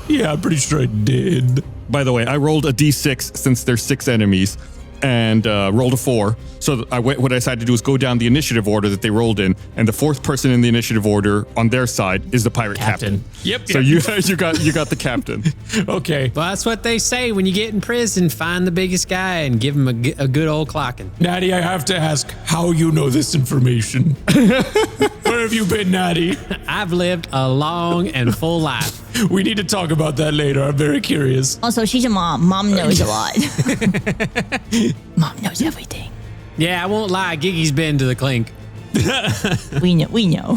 Yeah, I'm pretty sure I did. By the way, I rolled a d6 since there's 6 enemies and rolled a 4. So what I decided to do is go down the initiative order that they rolled in, and the 4th person in the initiative order on their side is the pirate captain. Yep. So you got the captain. Okay. Well, that's what they say when you get in prison. Find the biggest guy and give him a good old clocking. Natty, I have to ask how you know this information. Where have you been, Natty? I've lived a long and full life. We need to talk about that later. I'm very curious. Also, she's a mom. Mom knows a lot. Mom knows everything. Yeah, I won't lie. Giggy's been to the clink. We know.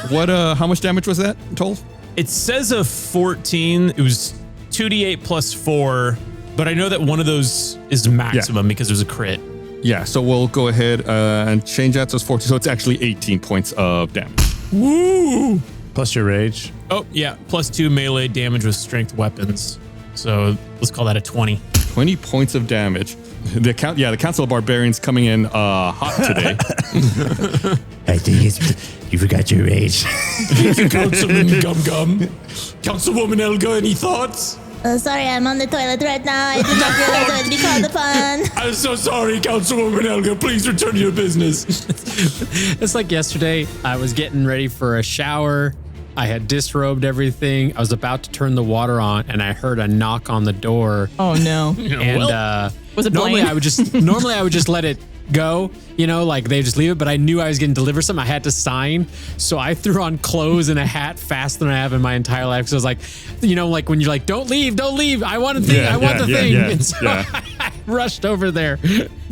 What? How much damage was that, Tolv? It says a 14. It was 2d8 plus 4, but I know that one of those is maximum because it was a crit. Yeah, so we'll go ahead and change that. So it's 14. So it's actually 18 points of damage. Woo! Plus your rage. Oh, yeah. Plus 2 melee damage with strength weapons. So let's call that a 20. 20 points of damage. The Council of Barbarians coming in hot today. I think you forgot your rage. Councilman Gum. Councilwoman Elga, any thoughts? Sorry, I'm on the toilet right now. I did not realize I would be called upon. I'm so sorry, Councilwoman Elga. Please return to your business. It's like yesterday. I was getting ready for a shower. I had disrobed everything. I was about to turn the water on, and I heard a knock on the door. Oh no. And Was it normally Blaine? I would just let it go, like they just leave it. But I knew I was going to deliver something. I had to sign, so I threw on clothes and a hat faster than I have in my entire life. So I was like, like when you're like, don't leave. I want the thing. I want the thing. Yeah, and so I rushed over there.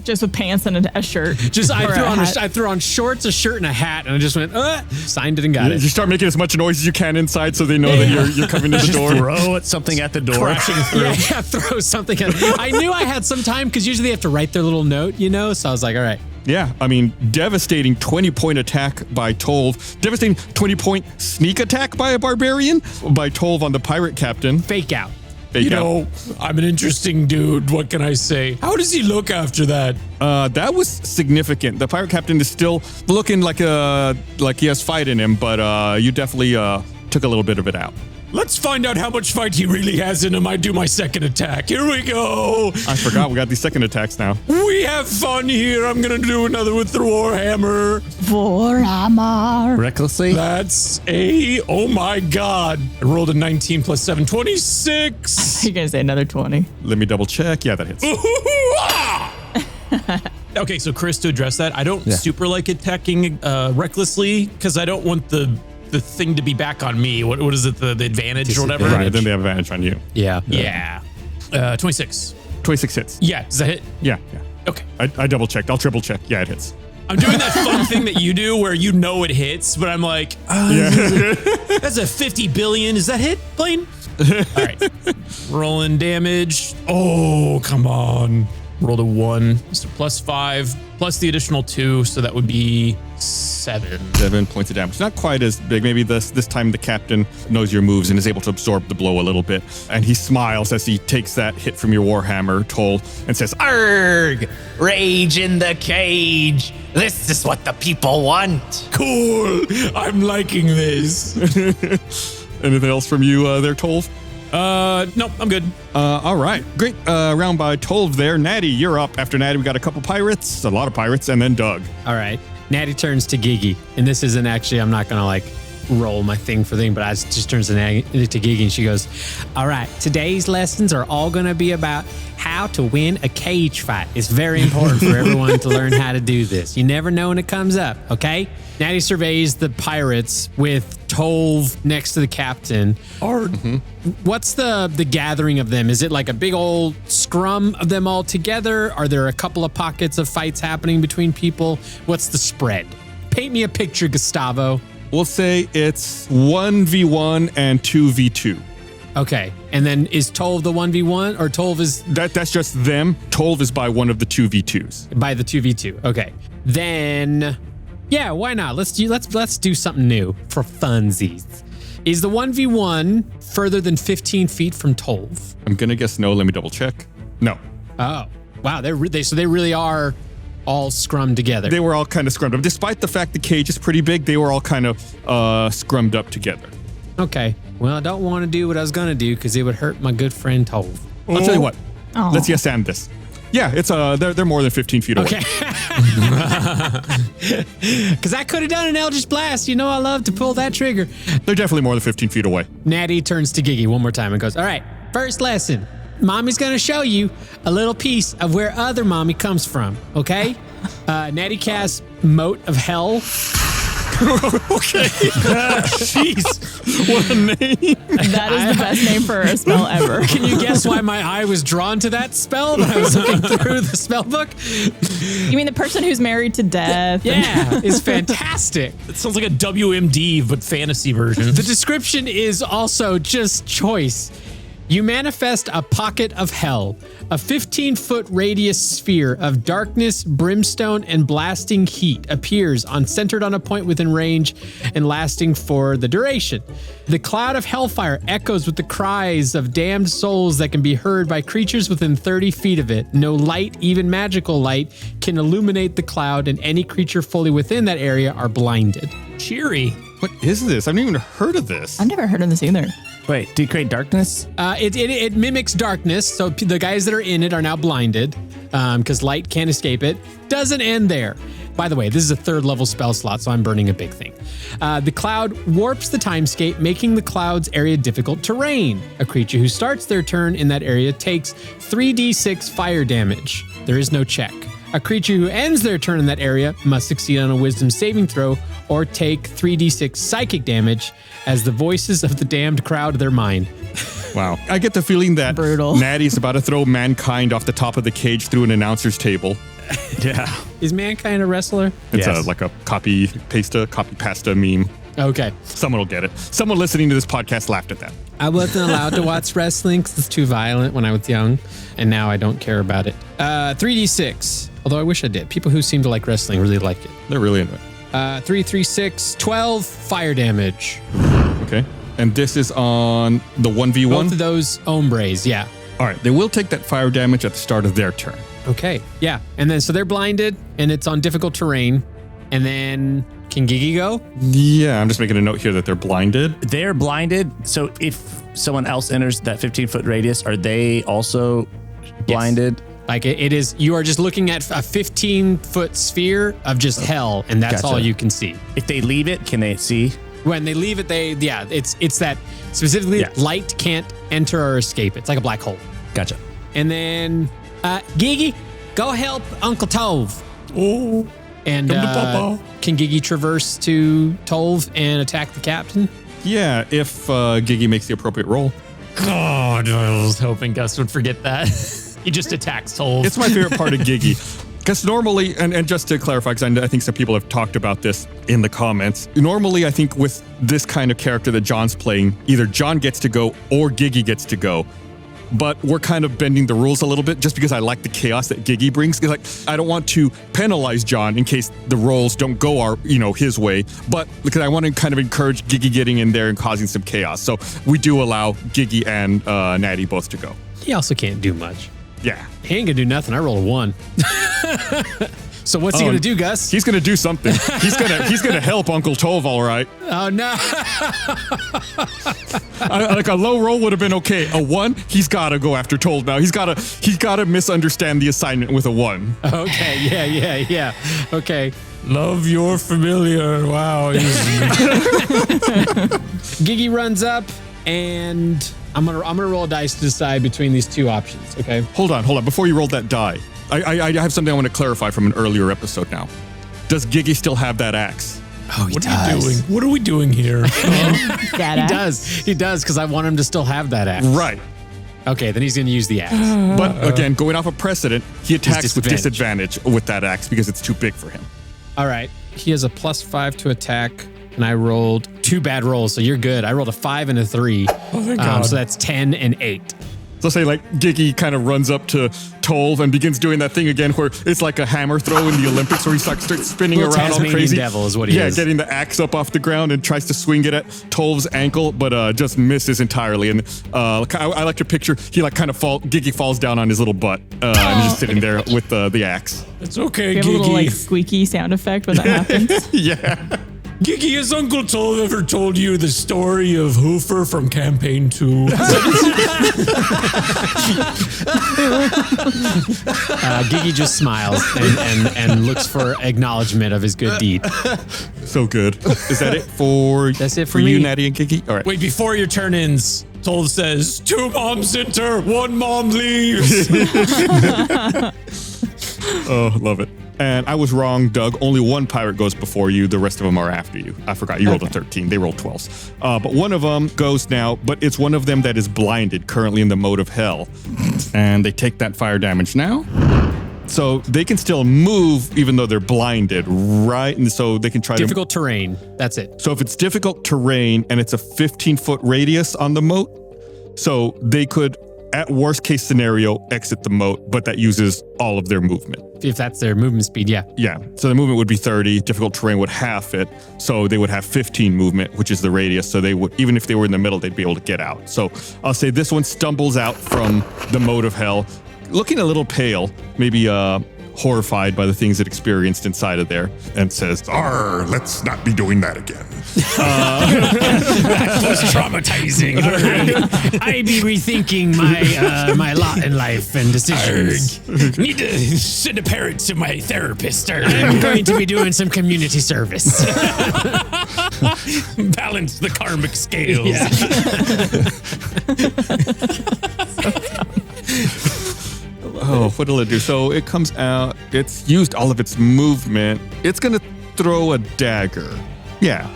Just with pants and a shirt. I threw on shorts, a shirt, and a hat, and I just went, signed it and got it. You start making as much noise as you can inside so they know that you're coming to the door. Throw something at the door. Crashing through. Yeah, throw something at I knew I had some time because usually they have to write their little note, So I was like, all right. Yeah, I mean, devastating 20-point attack by Tolv. Devastating 20-point sneak attack by a barbarian by Tolv on the pirate captain. Fake out. I'm an interesting dude. What can I say? How does he look after that? That was significant. The pirate captain is still looking like he has fight in him, but you definitely took a little bit of it out. Let's find out how much fight he really has in him. I do my second attack. Here we go. I forgot we got these second attacks now. We have fun here. I'm going to do another with the Warhammer. Warhammer. Recklessly? That's oh my God. I rolled a 19 plus 7, 26. You're going to say another 20. Let me double check. Yeah, that hits. Okay, so Chris, to address that, I don't super like attacking recklessly because I don't want the thing to be back on me. What is it? The advantage or whatever? Right, then they have advantage on you. Yeah. 26. 26 hits. Yeah, does that hit? Yeah. Okay. I double checked. I'll triple check. Yeah, it hits. I'm doing that fun thing that you do where you know it hits, but I'm like, that's a 50 billion. Does that hit, Blaine? All right. Rolling damage. Oh, come on. Rolled a 1. So +5, plus the additional 2. So that would be 7. 7 points of damage. Not quite as big. Maybe this time the captain knows your moves and is able to absorb the blow a little bit. And he smiles as he takes that hit from your Warhammer, Toll, and says, Arrgh! Rage in the cage. This is what the people want. Cool. I'm liking this. Anything else from you there, Toll? No, I'm good. All right. Great. Round by 12 there. Natty, you're up. After Natty, we got a couple pirates, a lot of pirates, and then Doug. All right. Natty turns to Gigi. And this isn't actually, I'm not going to like roll my thing for thing, but I just turns to Gigi and she goes, all right, today's lessons are all going to be about how to win a cage fight. It's very important for everyone to learn how to do this. You never know when it comes up, okay? Natty surveys the pirates with Tolv next to the captain. What's the gathering of them? Is it like a big old scrum of them all together? Are there a couple of pockets of fights happening between people? What's the spread? Paint me a picture, Gustavo. We'll say it's 1v1 and 2v2. Okay. And then is Tolv the 1v1 or Tolv is... That's just them. Tolv is by one of the 2v2s. By the 2v2. Okay. Then... Yeah, why not? Let's do something new for funsies. Is the 1v1 further than 15 feet from Tolv? I'm gonna guess no. Let me double check. No. Oh, wow. They really are all scrummed together. They were all kind of scrummed up. Despite the fact the cage is pretty big, they were all kind of scrummed up together. Okay. Well, I don't want to do what I was gonna do because it would hurt my good friend Tolv. I'll tell you what. Let's yes and this. Yeah, it's they're more than 15 feet away. Okay. Because I could have done an Eldritch Blast. You know I love to pull that trigger. They're definitely more than 15 feet away. Natty turns to Gigi one more time and goes, all right, first lesson. Mommy's going to show you a little piece of where other mommy comes from, okay? Natty casts Moat of Hell. Okay. Jeez. What a name. That is the best name for a spell ever. Can you guess why my eye was drawn to that spell when I was looking through the spell book? You mean the person who's married to death? Yeah, it's fantastic. It sounds like a WMD, but fantasy version. The description is also just choice. You manifest a pocket of hell, a 15-foot radius sphere of darkness, brimstone, and blasting heat appears centered on a point within range and lasting for the duration. The cloud of hellfire echoes with the cries of damned souls that can be heard by creatures within 30 feet of it. No light, even magical light, can illuminate the cloud, and any creature fully within that area are blinded. Cheery. What is this? I've never even heard of this. I've never heard of this either. Wait, do you create darkness? It mimics darkness, so the guys that are in it are now blinded because light can't escape it. Doesn't end there. By the way, this is a 3rd level spell slot, so I'm burning a big thing. The cloud warps the timescape, making the cloud's area difficult terrain. A creature who starts their turn in that area takes 3d6 fire damage. There is no check. A creature who ends their turn in that area must succeed on a wisdom saving throw or take 3d6 psychic damage as the voices of the damned crowd their mind. Wow. I get the feeling that Natty's about to throw mankind off the top of the cage through an announcer's table. Yeah. Is mankind a wrestler? It's like a copy pasta meme. Okay. Someone will get it. Someone listening to this podcast laughed at that. I wasn't allowed to watch wrestling because it's too violent when I was young, and now I don't care about it. 3d6, although I wish I did. People who seem to like wrestling really like it. They're really into it. 3, 3, 6, 12 fire damage. Okay. And this is on the 1v1? Both of those hombres, yeah. All right. They will take that fire damage at the start of their turn. Okay. Yeah. And then so they're blinded, and it's on difficult terrain. And then Can Gigi go? Yeah, I'm just making a note here that they're blinded. They're blinded. So if someone else enters that 15-foot radius, are they also blinded? Yes. Like it is, you are just looking at a 15-foot sphere of just hell, and that's all you can see. If they leave it, can they see? When they leave it, it's that specifically light can't enter or escape. It's like a black hole. Gotcha. And then Gigi, go help Uncle Tove. Oh, and can Gigi traverse to Tove and attack the captain? Yeah, if Gigi makes the appropriate roll. God, I was hoping Gus would forget that. He just attacks Tove. It's my favorite part of Gigi. Because normally, and just to clarify, because I think some people have talked about this in the comments, normally I think with this kind of character that John's playing, either John gets to go or Gigi gets to go. But we're kind of bending the rules a little bit just because I like the chaos that Gigi brings. Because like, I don't want to penalize John in case the rolls don't go his way, but because I want to kind of encourage Gigi getting in there and causing some chaos. So we do allow Gigi and Natty both to go. He also can't do much. Yeah. He ain't gonna do nothing. I rolled a 1. So what's he gonna do, Gus? He's gonna do something. He's gonna help Uncle Tove, all right. Oh no! Like a low roll would have been okay. A 1, he's gotta go after Tove now. He's gotta misunderstand the assignment with a 1. Okay, yeah. Okay. Love your familiar. Wow. Gigi runs up, and I'm gonna roll a dice to decide between these two options. Okay. Hold on. Before you roll that die, I have something I want to clarify from an earlier episode now. Does Gigi still have that axe? Oh, he does. What are you doing? What are we doing here? He does, because I want him to still have that axe. Right. Okay, then he's going to use the axe. But again, going off of precedent, he attacks with disadvantage with that axe because it's too big for him. All right. He has a +5 to attack, and I rolled 2 bad rolls, so you're good. I rolled a 5 and a 3. Oh, thank God. So that's 10 and 8. So say like Gigi kind of runs up to Tove and begins doing that thing again where it's like a hammer throw in the Olympics where he starts spinning Little around Tasmanian all crazy. devil is what he is. Yeah, getting the axe up off the ground and tries to swing it at Tove's ankle, but just misses entirely. And I like to picture Gigi falls down on his little butt and he's just sitting there with the axe. It's okay, We have Gigi. a little squeaky sound effect when that happens. Yeah. Gigi, has Uncle Tove ever told you the story of Hoofer from Campaign 2? Gigi just smiles and looks for acknowledgement of his good deed. So good. Is that it for? That's it for you, me. Natty and Gigi? All right. Wait, before your turn ends, Tove says, 2 moms enter, 1 mom leaves. Oh, love it. And I was wrong, Doug. Only 1 pirate goes before you. The rest of them are after you. I forgot. You rolled a 13. They rolled 12s. But one of them goes now, but it's one of them that is blinded, currently in the mode of hell. And they take that fire damage now. So they can still move even though they're blinded, right? And so they can try Difficult terrain. That's it. So if it's difficult terrain and it's a 15-foot radius on the moat, so they could, at worst case scenario, exit the moat, but that uses all of their movement. If that's their movement speed, yeah. Yeah. So the movement would be 30. Difficult terrain would half it. So they would have 15 movement, which is the radius. So they would, even if they were in the middle, they'd be able to get out. So I'll say this one stumbles out from the moat of hell, looking a little pale, maybe horrified by the things it experienced inside of there, and says, Arr, let's not be doing that again. That was traumatizing. I be rethinking my lot in life and decisions. Need to send a parent to my therapist. I'm going to be doing some community service. Balance the karmic scales. oh, what'll it do? So it comes out, it's used all of its movement. It's going to throw a dagger. Yeah.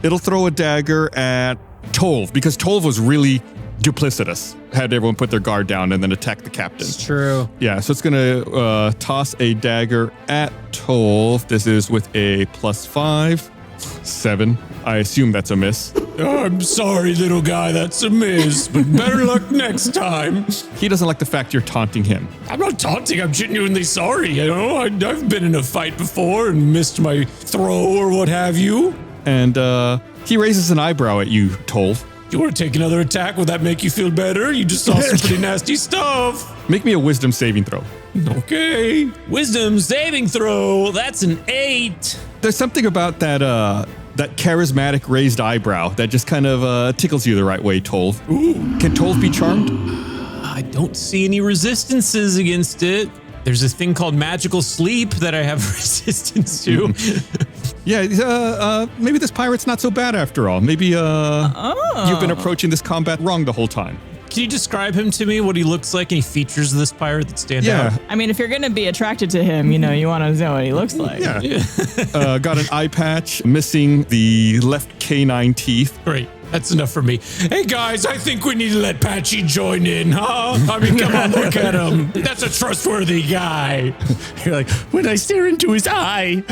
It'll throw a dagger at Tove because Tove was really duplicitous. Had everyone put their guard down and then attack the captain. It's true. Yeah, so it's going to toss a dagger at Tove. This is with a +5. 7. I assume that's a miss. Oh, I'm sorry, little guy, that's a miss, but better luck next time. He doesn't like the fact you're taunting him. I'm not taunting, I'm genuinely sorry. You know, I've been in a fight before and missed my throw or what have you. And he raises an eyebrow at you, Tove. You want to take another attack? Will that make you feel better? You just saw some pretty nasty stuff. Make me a wisdom saving throw. Okay. Wisdom saving throw. That's an 8. There's something about that that charismatic raised eyebrow that just kind of tickles you the right way, Tolv. Ooh. Can Tolv be charmed? I don't see any resistances against it. There's this thing called magical sleep that I have resistance to. Yeah, maybe this pirate's not so bad after all. Maybe you've been approaching this combat wrong the whole time. Can you describe him to me, what he looks like, any features of this pirate that stand out? I mean, if you're going to be attracted to him, you want to know what he looks like. Yeah. Got an eye patch, missing the left canine teeth. Great. That's enough for me. Hey, guys, I think we need to let Patchy join in, huh? I mean, come on, look at him. That's a trustworthy guy. You're like, when I stare into his eye.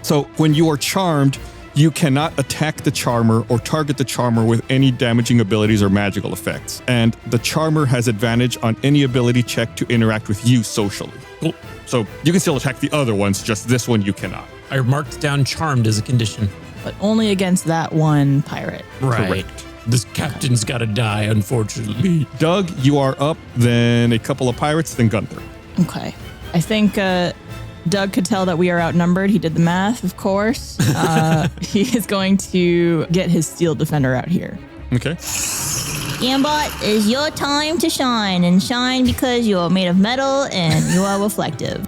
So when you are charmed, you cannot attack the charmer or target the charmer with any damaging abilities or magical effects. And the charmer has advantage on any ability check to interact with you socially. Cool. So you can still attack the other ones, just this one you cannot. I marked down charmed as a condition. But only against that one pirate. Right. Correct. This captain's got to die, unfortunately. Doug, you are up, then a couple of pirates, then Gunther. Okay. I think Doug could tell that we are outnumbered. He did the math, of course. He is going to get his steel defender out here. Okay. Gambot, it's your time to shine, and shine because you are made of metal and you are reflective.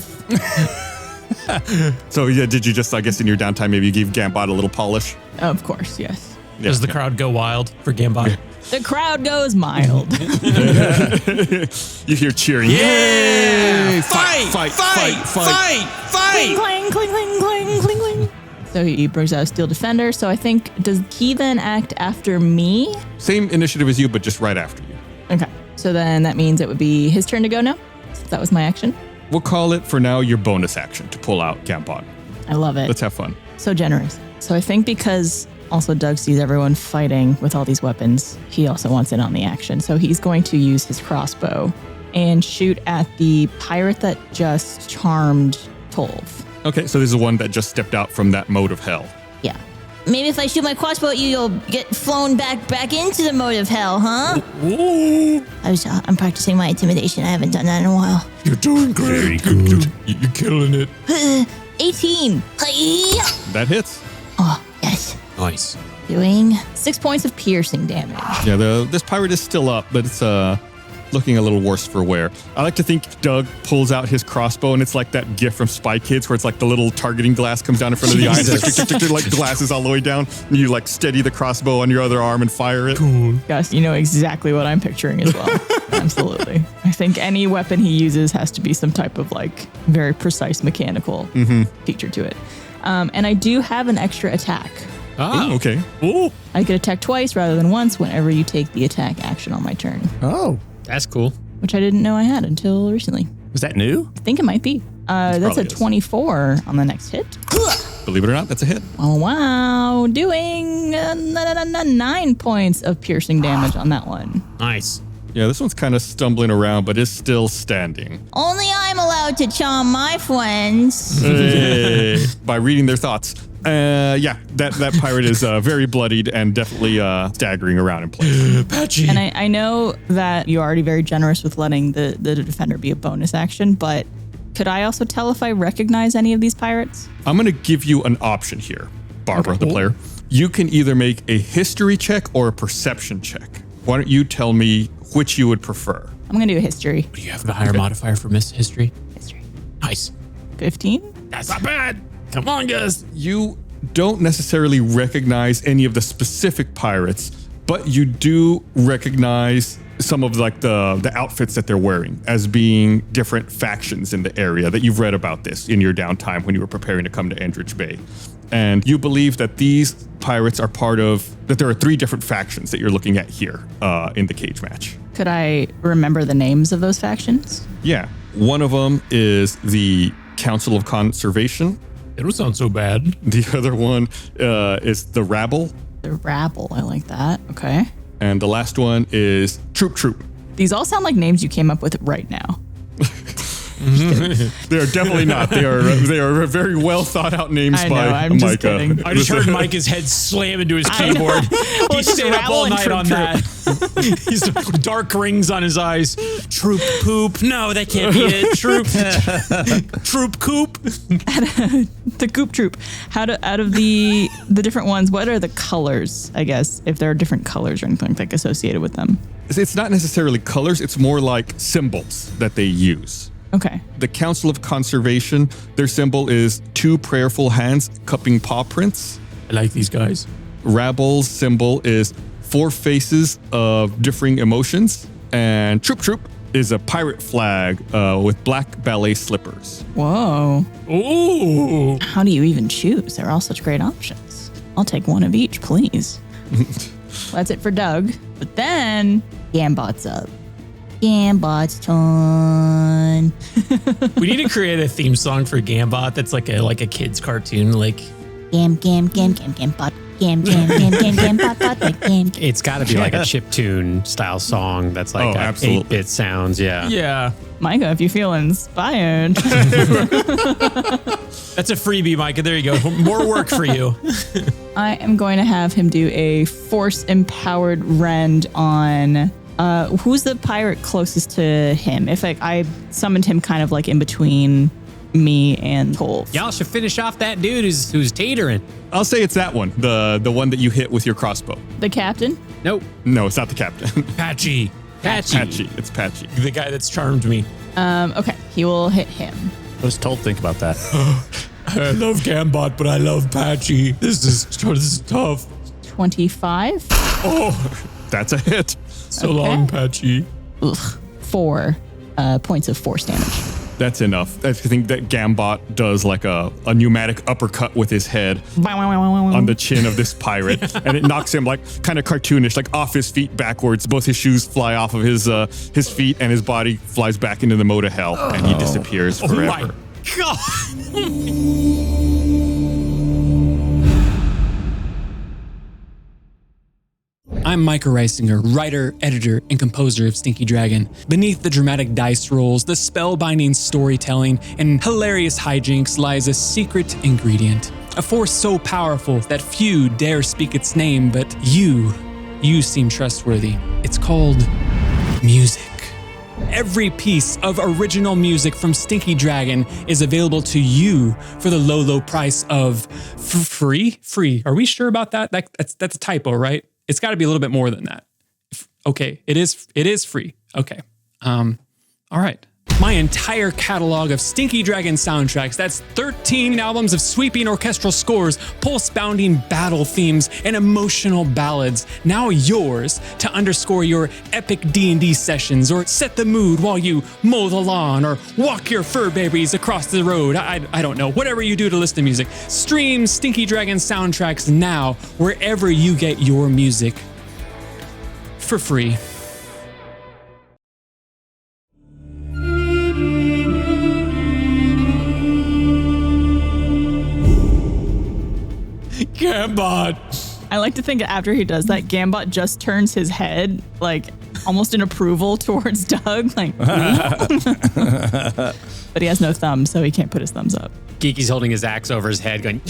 So yeah, did you just, I guess in your downtime, maybe you gave Gambot a little polish? Of course, yes. Yeah, Does the crowd go wild for Gambot? The crowd goes mild. You hear cheering. Yeah! Fight! Cling, clang, cling, cling, cling, cling, cling. So he brings out a steel defender. So I think, does he then act after me? Same initiative as you, but just right after you. Okay. So then that means it would be his turn to go now. Since that was my action. We'll call it for now your bonus action to pull out Gambot. I love it. Let's have fun. So generous. So I think because also Doug sees everyone fighting with all these weapons, he also wants in on the action. So he's going to use his crossbow and shoot at the pirate that just charmed Tolv. Okay, so this is one that just stepped out from that mode of hell. Yeah. Maybe if I shoot my crossbow at you, you'll get flown back into the mode of hell, huh? Ooh. I'm practicing my intimidation. I haven't done that in a while. You're doing great. Very good. You're killing it. 18. Hi-ya! That hits. Oh, yes. Nice. Doing 6 points of piercing damage. Yeah, this pirate is still up, but it's looking a little worse for wear. I like to think Doug pulls out his crossbow, and it's like that gif from Spy Kids where it's like the little targeting glass comes down in front of the eyes, like glasses all the way down, and you like steady the crossbow on your other arm and fire it. Cool. Yes, you know exactly what I'm picturing as well. Absolutely. I think any weapon he uses has to be some type of like very precise mechanical feature to it. And I do have an extra attack. Ah, okay. Ooh. I could attack twice rather than once whenever you take the attack action on my turn, Oh, That's cool. which I didn't know I had until recently. is that new? I think it might be. That's a probably is. 24 on the next hit. Believe it or not, that's a hit. Oh, wow. Doing 9 points of piercing damage on that one. Nice. Yeah, this one's kind of stumbling around, but is still standing. Only I'm allowed to charm my friends. By reading their thoughts. Yeah, that pirate is very bloodied and definitely staggering around in place. Patchy. And I know that you're already very generous with letting the defender be a bonus action, but could I also tell if I recognize any of these pirates? I'm going to give you an option here, Barbara, the player. You can either make a history check or a perception check. Why don't you tell me which you would prefer? I'm going to do a history. Do you have a higher modifier for Miss History? History. Nice. 15? That's not bad. Come on, guys. You don't necessarily recognize any of the specific pirates, but you do recognize some of like the outfits that they're wearing as being different factions in the area that you've read about this in your downtime when you were preparing to come to Endridge Bay. And you believe that these pirates are that there are 3 different factions that you're looking at here in the cage match. Could I remember the names of those factions? Yeah. One of them is the Council of Conservation. It don't sound so bad. The other one is the Rabble. The Rabble. I like that. Okay. And the last one is Troop. These all sound like names you came up with right now. They are definitely not. They are very well thought out names I know, by I'm just Micah. kidding. I just heard Micah's head slam into his keyboard. Well, He stayed up all night on that. He's dark rings on his eyes. Troop poop. No, that can't be it. Troop coop. The goop troop. Out of the different ones, what are the colors, I guess, if there are different colors or anything like associated with them? It's not necessarily colors. It's more like symbols that they use. Okay. The Council of Conservation, their symbol is 2 prayerful hands cupping paw prints. I like these guys. Rabble's symbol is 4 faces of differing emotions. And Troop Troop is a pirate flag with black ballet slippers. Whoa. Ooh. How do you even choose? They're all such great options. I'll take one of each, please. Well, that's it for Doug. But then Gambot's up. Gambot's turn. We need to create a theme song for Gambot that's like a kid's cartoon, like Gambot. It's got to be like a chiptune style song that's like 8-bit sounds. yeah. Micah, if you feel inspired. That's a freebie, Micah. There you go. More work for you. I am going to have him do a force empowered rend on who's the pirate closest to him. If I summoned him kind of like in between me and Tolf. Y'all should finish off that dude who's teetering. I'll say it's that one, the one that you hit with your crossbow. The captain? Nope. No, it's not the captain. Patchy. Patchy. It's Patchy. The guy that's charmed me. Okay, he will hit him. What does Tolf think about that? I love Gambot, but I love Patchy. This is tough. 25. Oh, that's a hit. So long, Patchy. 4 points of force damage. That's enough. I think that Gambot does like a pneumatic uppercut with his head on the chin of this pirate, and it knocks him like kind of cartoonish, like off his feet backwards. Both his shoes fly off of his feet, and his body flies back into the moat of hell, and he disappears forever. Oh my God. I'm Micah Reisinger, writer, editor, and composer of Stinky Dragon. Beneath the dramatic dice rolls, the spellbinding storytelling, and hilarious hijinks lies a secret ingredient. A force so powerful that few dare speak its name, but you seem trustworthy. It's called music. Every piece of original music from Stinky Dragon is available to you for the low price of free? Free. Are we sure about that? That's a typo, right? It's got to be a little bit more than that. Okay, it is free. Okay. All right. My entire catalog of Stinky Dragon soundtracks, that's 13 albums of sweeping orchestral scores, pulse-bounding battle themes, and emotional ballads, now yours to underscore your epic D&D sessions or set the mood while you mow the lawn or walk your fur babies across the road. I don't know, whatever you do to listen to music. Stream Stinky Dragon soundtracks now wherever you get your music for free. Gambot. I like to think after he does that, Gambot just turns his head like almost in approval towards Doug, like. But he has no thumb, so he can't put his thumbs up. Geeky's holding his axe over his head, going,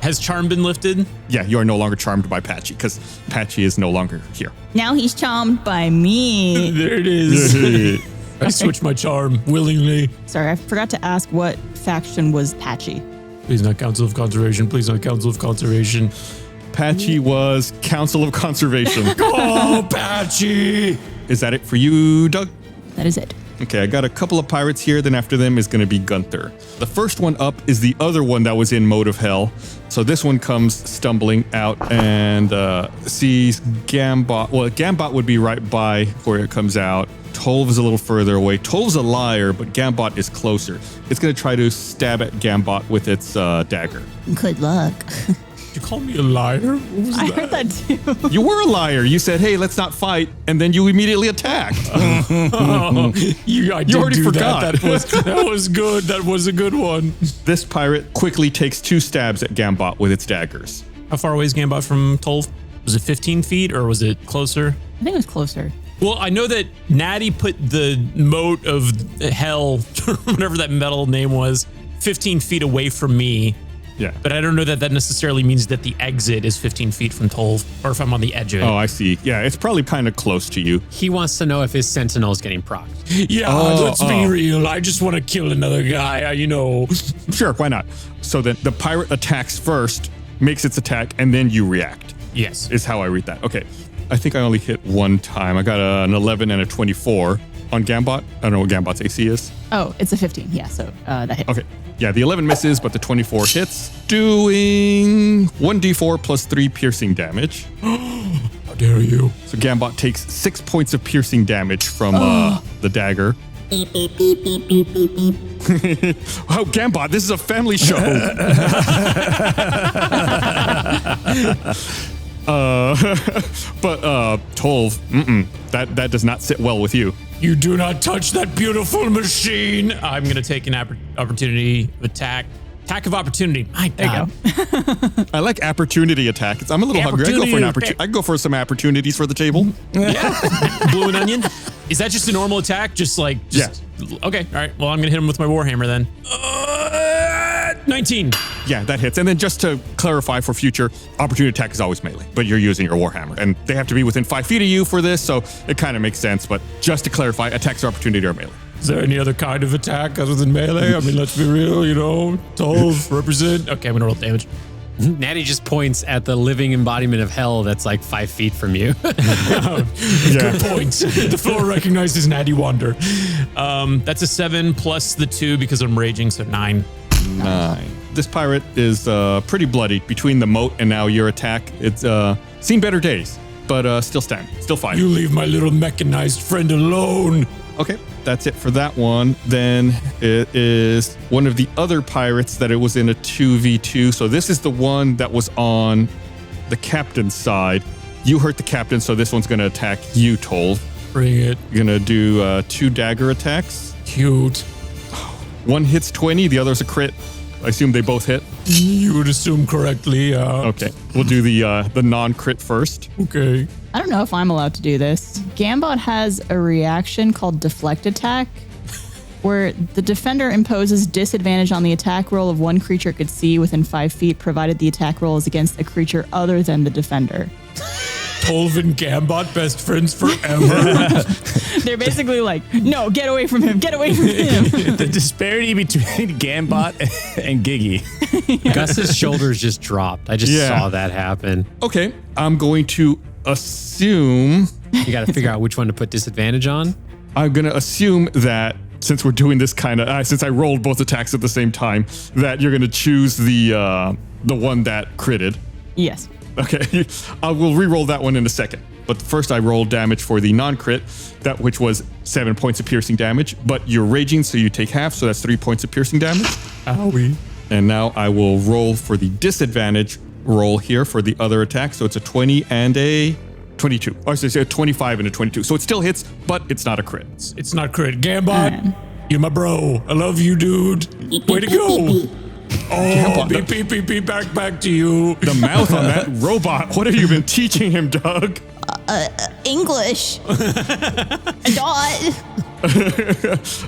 Has charm been lifted? Yeah, you are no longer charmed by Patchy because Patchy is no longer here. Now he's charmed by me. There it is. I switched my charm willingly. Sorry, I forgot to ask what faction was Patchy. Please not Council of Conservation. Please not Council of Conservation. Patchy was Council of Conservation. Oh, Patchy! Is that it for you, Doug? That is it. Okay, I got a couple of pirates here, then after them is going to be Gunther. The first one up is the other one that was in Mode of Hell. So this one comes stumbling out and sees Gambot. Well, Gambot would be right by where it comes out. Tolv is a little further away. Tolv's a liar, but Gambot is closer. It's going to try to stab at Gambot with its dagger. Good luck. Did you call me a liar? What was I that? heard that too. You were a liar. You said, hey, let's not fight, and then you immediately attacked. You already forgot. That was good. That was a good one. This pirate quickly takes 2 stabs at Gambot with its daggers. How far away is Gambot from Tolv? Was it 15 feet or was it closer? I think it was closer. Well, I know that Natty put the moat of hell, whatever that metal name was, 15 feet away from me. Yeah. But I don't know that that necessarily means that the exit is 15 feet from Tolv, or if I'm on the edge of it. Oh, I see. Yeah, it's probably kind of close to you. He wants to know if his sentinel is getting procced. Yeah, let's be real. I just want to kill another guy, Sure, why not? So then the pirate attacks first, makes its attack, and then you react. Yes. Is how I read that. Okay. I think I only hit one time. I got an 11 and a 24 on Gambot. I don't know what Gambot's AC is. Oh, it's a 15. Yeah, so that hits. Okay. Yeah, the 11 misses, but the 24 hits, doing 1d4 plus 3 piercing damage. How dare you? So Gambot takes 6 points of piercing damage from the dagger. Beep, beep, beep, beep, beep, beep, beep. Oh, Gambot, this is a family show. But Tolv, that does not sit well with you. You do not touch that beautiful machine. I'm going to take an opportunity attack. Attack of opportunity. My God. I like opportunity attack. I'm a little hungry. I go for some opportunities for the table. Yeah. Blue and onion. Is that just a normal attack? Yeah. Okay. All right. Well, I'm going to hit him with my Warhammer then. 19. Yeah, that hits. And then just to clarify for future, opportunity attack is always melee, but you're using your Warhammer. And they have to be within 5 feet of you for this, so it kind of makes sense. But just to clarify, attacks are opportunity or melee. Is there any other kind of attack other than melee? I mean, let's be real, Tolv, represent. Okay, I'm going to roll damage. Natty just points at the living embodiment of hell that's like 5 feet from you. Good point. The floor recognizes Natty Wander. That's a 7 plus the 2 because I'm raging, so 9. 9. This pirate is pretty bloody between the moat and now your attack. It's seen better days, but still fighting. You leave my little mechanized friend alone. Okay, that's it for that one. Then it is one of the other pirates that it was in a 2v2. So this is the one that was on the captain's side. You hurt the captain, so this one's going to attack you, Tolv. Bring it. You're going to do 2 dagger attacks. Cute. One hits 20, the other's a crit. I assume they both hit. You would assume correctly, yeah. Okay, we'll do the non-crit first. Okay. I don't know if I'm allowed to do this. Gambot has a reaction called Deflect Attack, where the defender imposes disadvantage on the attack roll of one creature it could see within 5 feet, provided the attack roll is against a creature other than the defender. Tolv and Gambot, best friends forever. They're basically like, no, get away from him, get away from him. The disparity between Gambot and Giggy. Gus's shoulders just dropped. I just saw that happen. Okay, I'm going to assume... You got to figure out which one to put disadvantage on? I'm going to assume that since we're doing this kind of... since I rolled both attacks at the same time, that you're going to choose the one that critted. Yes. Okay, I will re-roll that one in a second. But first I rolled damage for the non-crit, that which was 7 points of piercing damage, but you're raging, so you take half, so that's 3 points of piercing damage. Owie. And now I will roll for the disadvantage roll here for the other attack, so it's a 20 and a 22. Or so it's a 25 and a 22. So it still hits, but it's not a crit. It's not crit. Gambot, you're my bro. I love you, dude. Way to go. Oh, beep, beep, beep, beep, back to you. The mouth on that robot. What have you been teaching him, Doug? English. Dot.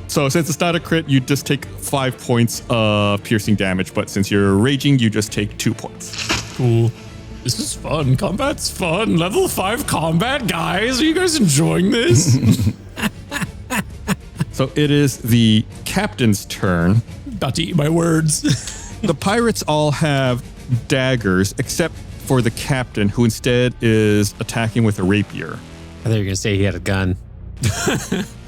So since it's not a crit, you just take 5 points of piercing damage. But since you're raging, you just take 2 points. Cool. This is fun. Combat's fun. Level 5 combat, guys. Are you guys enjoying this? So it is the captain's turn. About to eat my words. The pirates all have daggers, except for the captain, who instead is attacking with a rapier. I thought you were going to say he had a gun.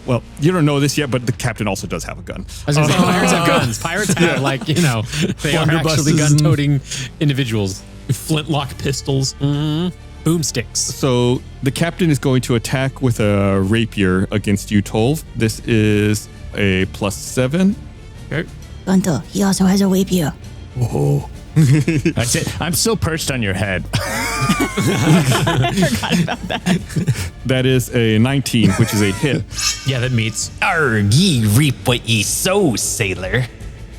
Well, you don't know this yet, but the captain also does have a gun. I was going to say, pirates have guns. Pirates have, they are actually gun-toting individuals. Flintlock pistols. Boomsticks. So the captain is going to attack with a rapier against you, Tolv. This is a +7. Okay. Gunther, he also has a rapier. Whoa. That's it. I'm still perched on your head. I forgot about that. That is a 19, which is a hit. Yeah, that meets. Arg, ye reap what ye sow, sailor.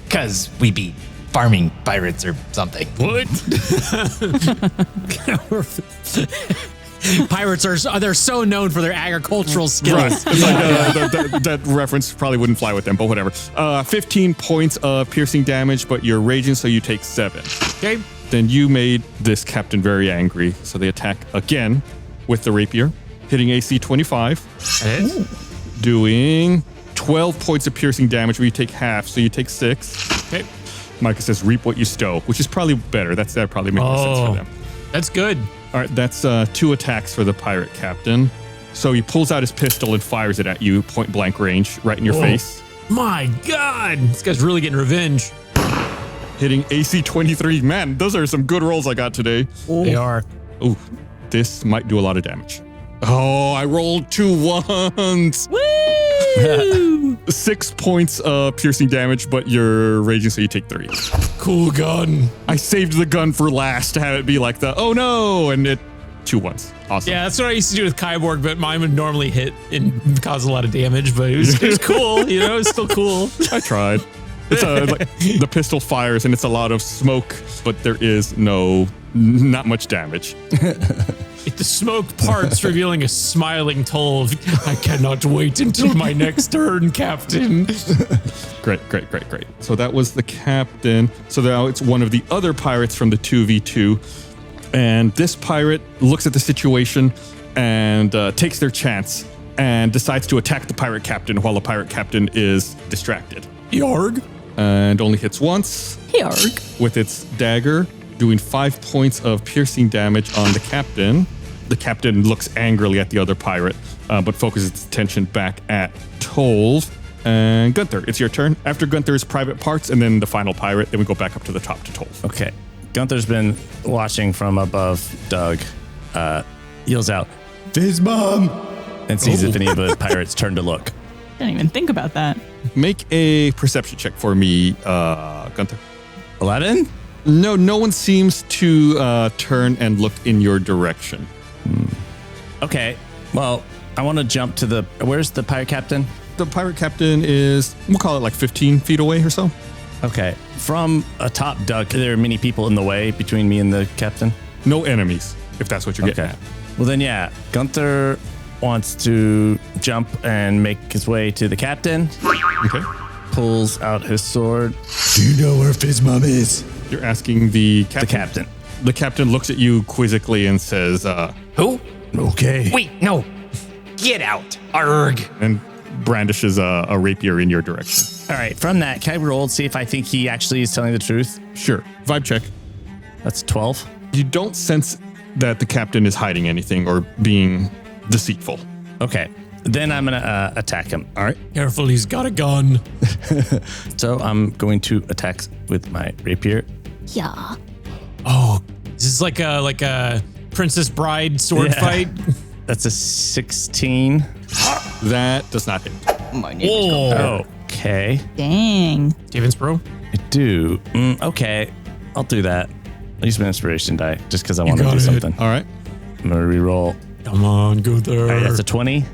'Cause we be farming pirates or something. What? Pirates they're so known for their agricultural skills. Right. It's like that reference probably wouldn't fly with them, but whatever. 15 points of piercing damage, but you're raging, so you take 7. Okay. Then you made this captain very angry, so they attack again with the rapier, hitting AC 25, doing 12 points of piercing damage, where you take half, so you take 6. Okay. Micah says, reap what you stow, which is probably better. That probably makes more sense for them. That's good. All right, that's 2 attacks for the pirate captain. So he pulls out his pistol and fires it at you, point blank range, right in your face. My God. This guy's really getting revenge. Hitting AC 23. Man, those are some good rolls I got today. They are. Ooh, this might do a lot of damage. Oh, I rolled 2 1s. Woo! 6 points of piercing damage, but you're raging, so you take 3. Cool gun. I saved the gun for last to have it be like oh no, and it 2 1s. Awesome. Yeah, that's what I used to do with Kyborg, but mine would normally hit and cause a lot of damage, but it was cool, you know, it's still cool. I tried. It's like the pistol fires and it's a lot of smoke, but there is not much damage. If the smoke parts, revealing a smiling Tolv. I cannot wait until my next turn, Captain. Great. So that was the captain. So now it's one of the other pirates from the 2v2. And this pirate looks at the situation and takes their chance and decides to attack the pirate captain while the pirate captain is distracted. Yarg. And only hits once. Yarg. With its dagger, doing 5 points of piercing damage on the captain. The captain looks angrily at the other pirate, but focuses its attention back at Tolv. And Gunther, it's your turn. After Gunther's private parts and then the final pirate, then we go back up to the top to Tolv. Okay. Gunther's been watching from above Doug. Yells out, "Fizz Mom!" and sees if any of the pirates turn to look. Didn't even think about that. Make a perception check for me, Gunther. 11? No one seems to turn and look in your direction. Okay. Well, I want to jump to where's the pirate captain? The pirate captain is, we'll call it like 15 feet away or so. Okay. From atop Doug, are there many people in the way between me and the captain? No enemies, if that's what you're getting at. Well, then, yeah. Gunther wants to jump and make his way to the captain. Okay. Pulls out his sword. Do you know where Fizz Mom is? You're asking the captain? The captain. The captain looks at you quizzically and says, Who? Okay. Wait, no. Get out. Arg. And brandishes a rapier in your direction. All right. From that, can I roll to see if I think he actually is telling the truth? Sure. Vibe check. That's 12. You don't sense that the captain is hiding anything or being deceitful. Okay. Then I'm going to attack him. All right. Careful, he's got a gun. So I'm going to attack with my rapier. Yeah. Oh, this is like a Princess Bride sword fight. That's a 16. That does not hit. My name is Gunther. Okay. Dang. Stevens, bro. I do. Okay. I'll do that. I'll use my inspiration die just because I want to do got it. something. All right. I'm going to reroll. Come on, go there. All right, that's a 20.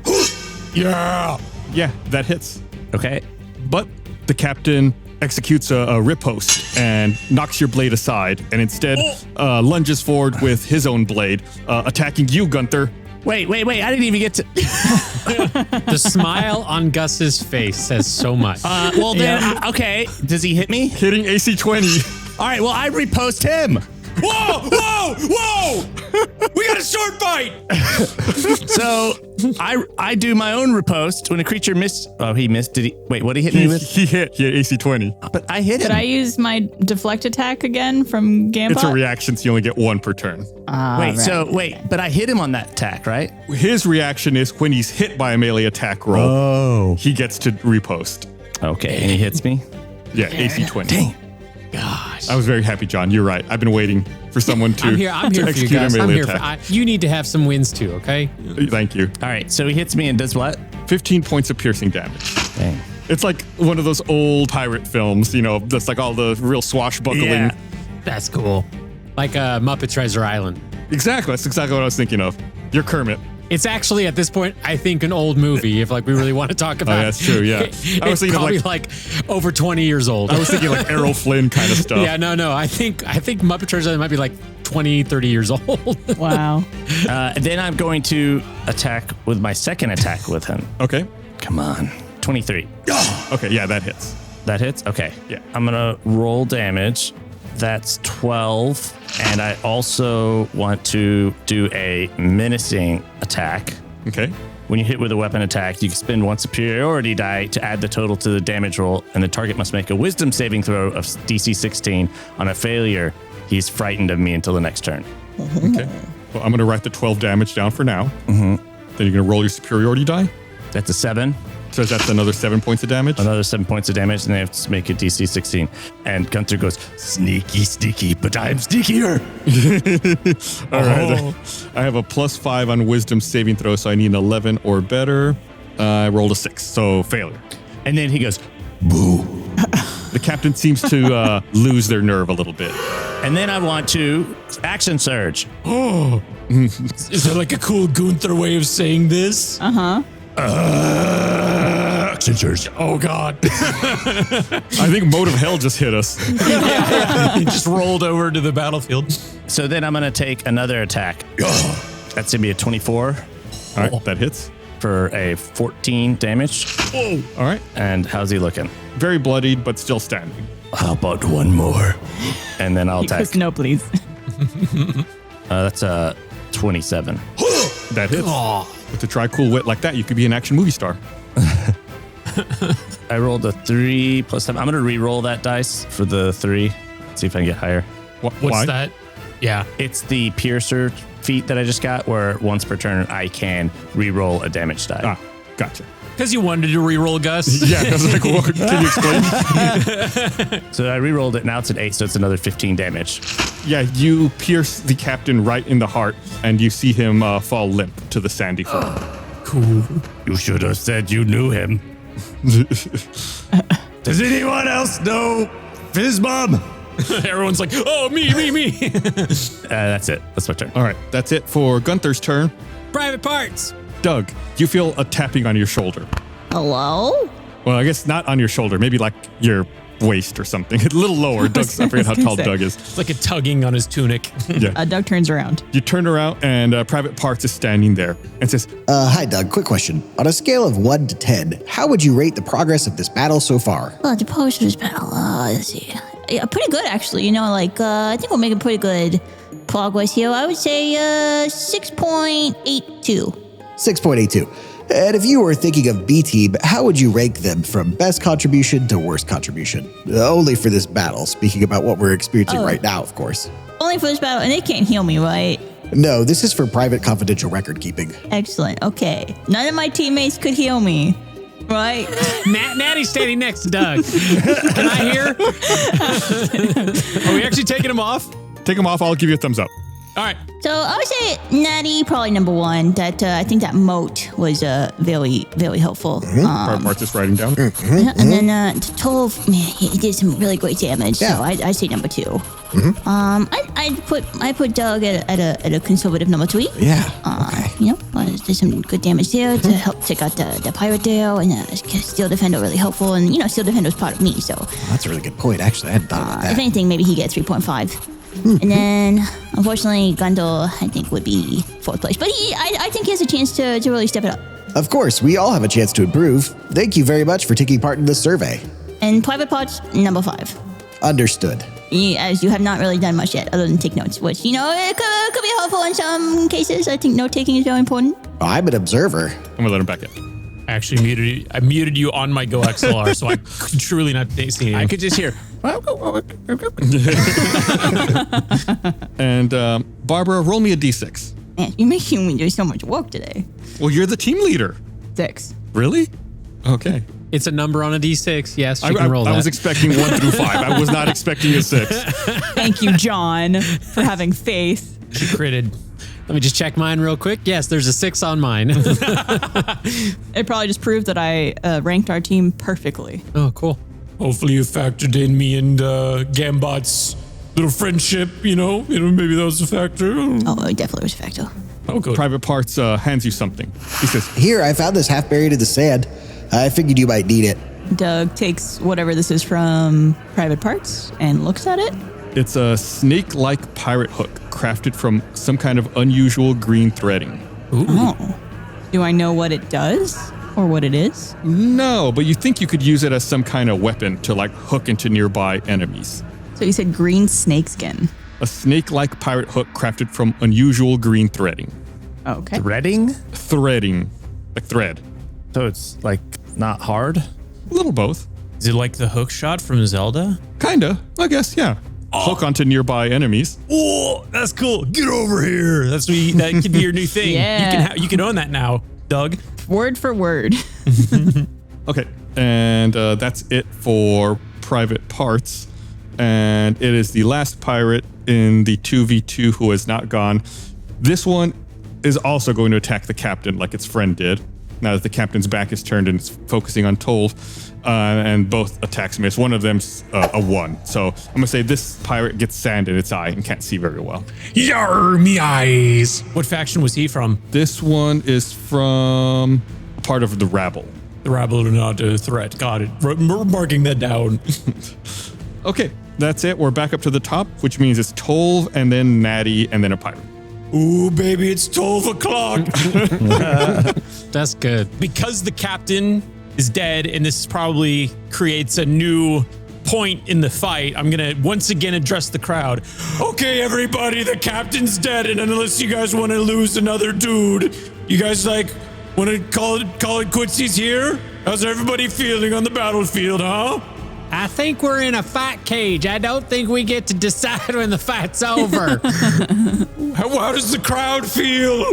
Yeah. Yeah, that hits. Okay. But the captain executes a riposte and knocks your blade aside and instead lunges forward with his own blade, attacking you, Gunther. Wait. I didn't even get to... The smile on Gus's face says so much. Well, then, okay. Does he hit me? Hitting AC 20. All right, well, I riposte him. Whoa! We got a sword fight! So I do my own riposte when a creature missed. Oh, he missed. Did he? Wait, what did he hit me with? He hit AC 20. But I hit him. Did I use my deflect attack again from Gambot? It's a reaction, so you only get 1 per turn. But I hit him on that attack, right? His reaction is when he's hit by a melee attack roll, he gets to riposte. Okay, and he hits me? Yeah, AC 20. Dang. Gosh. I was very happy, John. You're right. I've been waiting for someone to, I'm here to for you execute guys. a I'm melee here attack. you need to have some wins too, okay? Thank you. All right, so he hits me and does what? 15 points of piercing damage. Dang. It's like one of those old pirate films, that's like all the real swashbuckling. Yeah. That's cool. Like Muppet Treasure Island. Exactly. That's exactly what I was thinking of. You're Kermit. It's actually at this point, I think, an old movie. If we really want to talk about it. That's true. Yeah. I was It's thinking probably of like over 20 years old. I was thinking like Errol Flynn kind of stuff. Yeah, no. I think Muppet Treasure Island might be like 20, 30 years old. Wow. Then I'm going to attack with my second attack with him. Okay. Come on. 23. Okay, yeah, that hits. That hits? Okay. Yeah. I'm going to roll damage. That's 12. And I also want to do a menacing attack. Okay. When you hit with a weapon attack, you can spend one superiority die to add the total to the damage roll, and the target must make a wisdom saving throw of DC 16. On a failure, he's frightened of me until the next turn. Okay. Well, I'm going to write the 12 damage down for now. Then you're going to roll your superiority die. That's a 7. So that's another 7 points of damage? Another 7 points of damage, and they have to make a DC 16. And Gunther goes, sneaky, sneaky, but I'm sneakier. All right. I have a +5 on wisdom saving throw, so I need an 11 or better. I rolled a 6, so failure. And then he goes, boo. The captain seems to lose their nerve a little bit. And then I want to action surge. Oh, is there like a cool Gunther way of saying this? Action surge. Oh God! I think Mode of Hell just hit us. He just rolled over to the battlefield. So then I'm going to take another attack. That's going to be a 24. All right, that hits. For a 14 damage. Whoa. All right. And how's he looking? Very bloodied, but still standing. How about one more? And then I'll He attack. goes, no, please. That's a 27. That hits. With a try cool wit like that, you could be an action movie star. I rolled a 3 plus 7. I'm going to re-roll that dice for the 3. See if I can get higher. What's Why? that? Yeah. It's the Piercer feat that I just got, where once per turn I can re-roll a damage die. Ah, gotcha. Because you wanted to re-roll, Gus. Yeah, I was like, what? Can you explain? So I re-rolled it. Now it's an 8, so it's another 15 damage. Yeah, you pierce the captain right in the heart, and you see him fall limp to the sandy floor. Cool. You should have said you knew him. Does anyone else know Fizzbomb? Everyone's like, oh, me. That's it. That's my turn. All right, that's it for Gunther's turn. Private parts. Doug, you feel a tapping on your shoulder. Hello? Well, I guess not on your shoulder, maybe like your waist or something. A little lower. Doug's, I forget how tall Doug is. It's like a tugging on his tunic. Yeah. Doug turns around. You turn around and Private Parts is standing there and says, Hi, Doug. Quick question. On a scale of 1 to 10, how would you rate the progress of this battle so far? The posters battle. Let's see. Yeah, pretty good, actually. You know, I think we're making pretty good progress here. I would say 6.82. 6.82. And if you were thinking of B Team, how would you rank them from best contribution to worst contribution? Only for this battle, speaking about what we're experiencing right now, of course. Only for this battle, and they can't heal me, right? No, this is for private confidential record keeping. Excellent. Okay. None of my teammates could heal me, right? Natty's standing next to Doug. Can I hear? Are we actually taking him off? take him off. I'll give you a thumbs up. All right. So I would say Natty, probably number one. That I think that moat was very, very helpful. Private Parts is writing down. And then Tolv, man, he did some really great damage. Yeah. So I'd say number two. I put Doug at a conservative number 3. Yeah. You know, there's some good damage there to help take out the pirate there, and Steel Defender really helpful. And Steel Defender was part of me, so That's a really good point, actually. I hadn't thought about that. if anything, maybe he gets 3.5. And then, unfortunately, Gundel, I think, would be 4th place. But I think he has a chance to really step it up. Of course, we all have a chance to improve. Thank you very much for taking part in this survey. And Private Parts, number 5. Understood. As you have not really done much yet, other than take notes, which, it could be helpful in some cases. I think note-taking is very important. I'm an observer. I'm going to let him back in. Actually, I muted you on my Go XLR, so I could truly not see you. I could just hear. And Barbara, roll me a d6. Man, you're making me do so much work today. Well, you're the team leader. 6. Really? Okay. It's a number on a D6. Yes, you can roll that. I was expecting 1 through 5. I was not expecting a 6. Thank you, John, for having faith. She critted. Let me just check mine real quick. Yes, there's a 6 on mine. It probably just proved that I ranked our team perfectly. Oh, cool. Hopefully you factored in me and Gambot's little friendship, maybe that was a factor. Oh, it definitely was a factor. Oh, good. Private Parts hands you something. He says, Here, I found this half buried in the sand. I figured you might need it. Doug takes whatever this is from Private Parts and looks at it It's a snake-like pirate hook crafted from some kind of unusual green threading. Ooh. Oh. Do I know what it does or what it is? No, but you think you could use it as some kind of weapon to like hook into nearby enemies. So you said green snakeskin. A snake-like pirate hook crafted from unusual green threading. Okay. Threading? Threading. Like thread. So it's like not hard? A little both. Is it like the hook shot from Zelda? Kinda, I guess, yeah. Hook onto nearby enemies. Oh, that's cool. Get over here. That could be your new thing. Yeah. You can own that now, Doug. Word for word. Okay, and that's it for private parts. And it is the last pirate in the 2v2 who has not gone. This one is also going to attack the captain like its friend did. Now that the captain's back is turned and it's focusing on Tolv, and both attacks miss. One of them's a 1. So I'm going to say this pirate gets sand in its eye and can't see very well. Yar, me eyes. What faction was he from? This one is from part of the rabble. The rabble are not a threat. Got it. We're marking that down. Okay, that's it. We're back up to the top, which means it's Tolv and then Natty and then a pirate. Ooh, baby, it's 12 o'clock. That's good. Because the captain is dead, and this probably creates a new point in the fight, I'm going to once again address the crowd. Okay, everybody, the captain's dead, and unless you guys want to lose another dude, you guys want to call it quitsies here? How's everybody feeling on the battlefield, huh? I think we're in a fight cage. I don't think we get to decide when the fight's over. How does the crowd feel?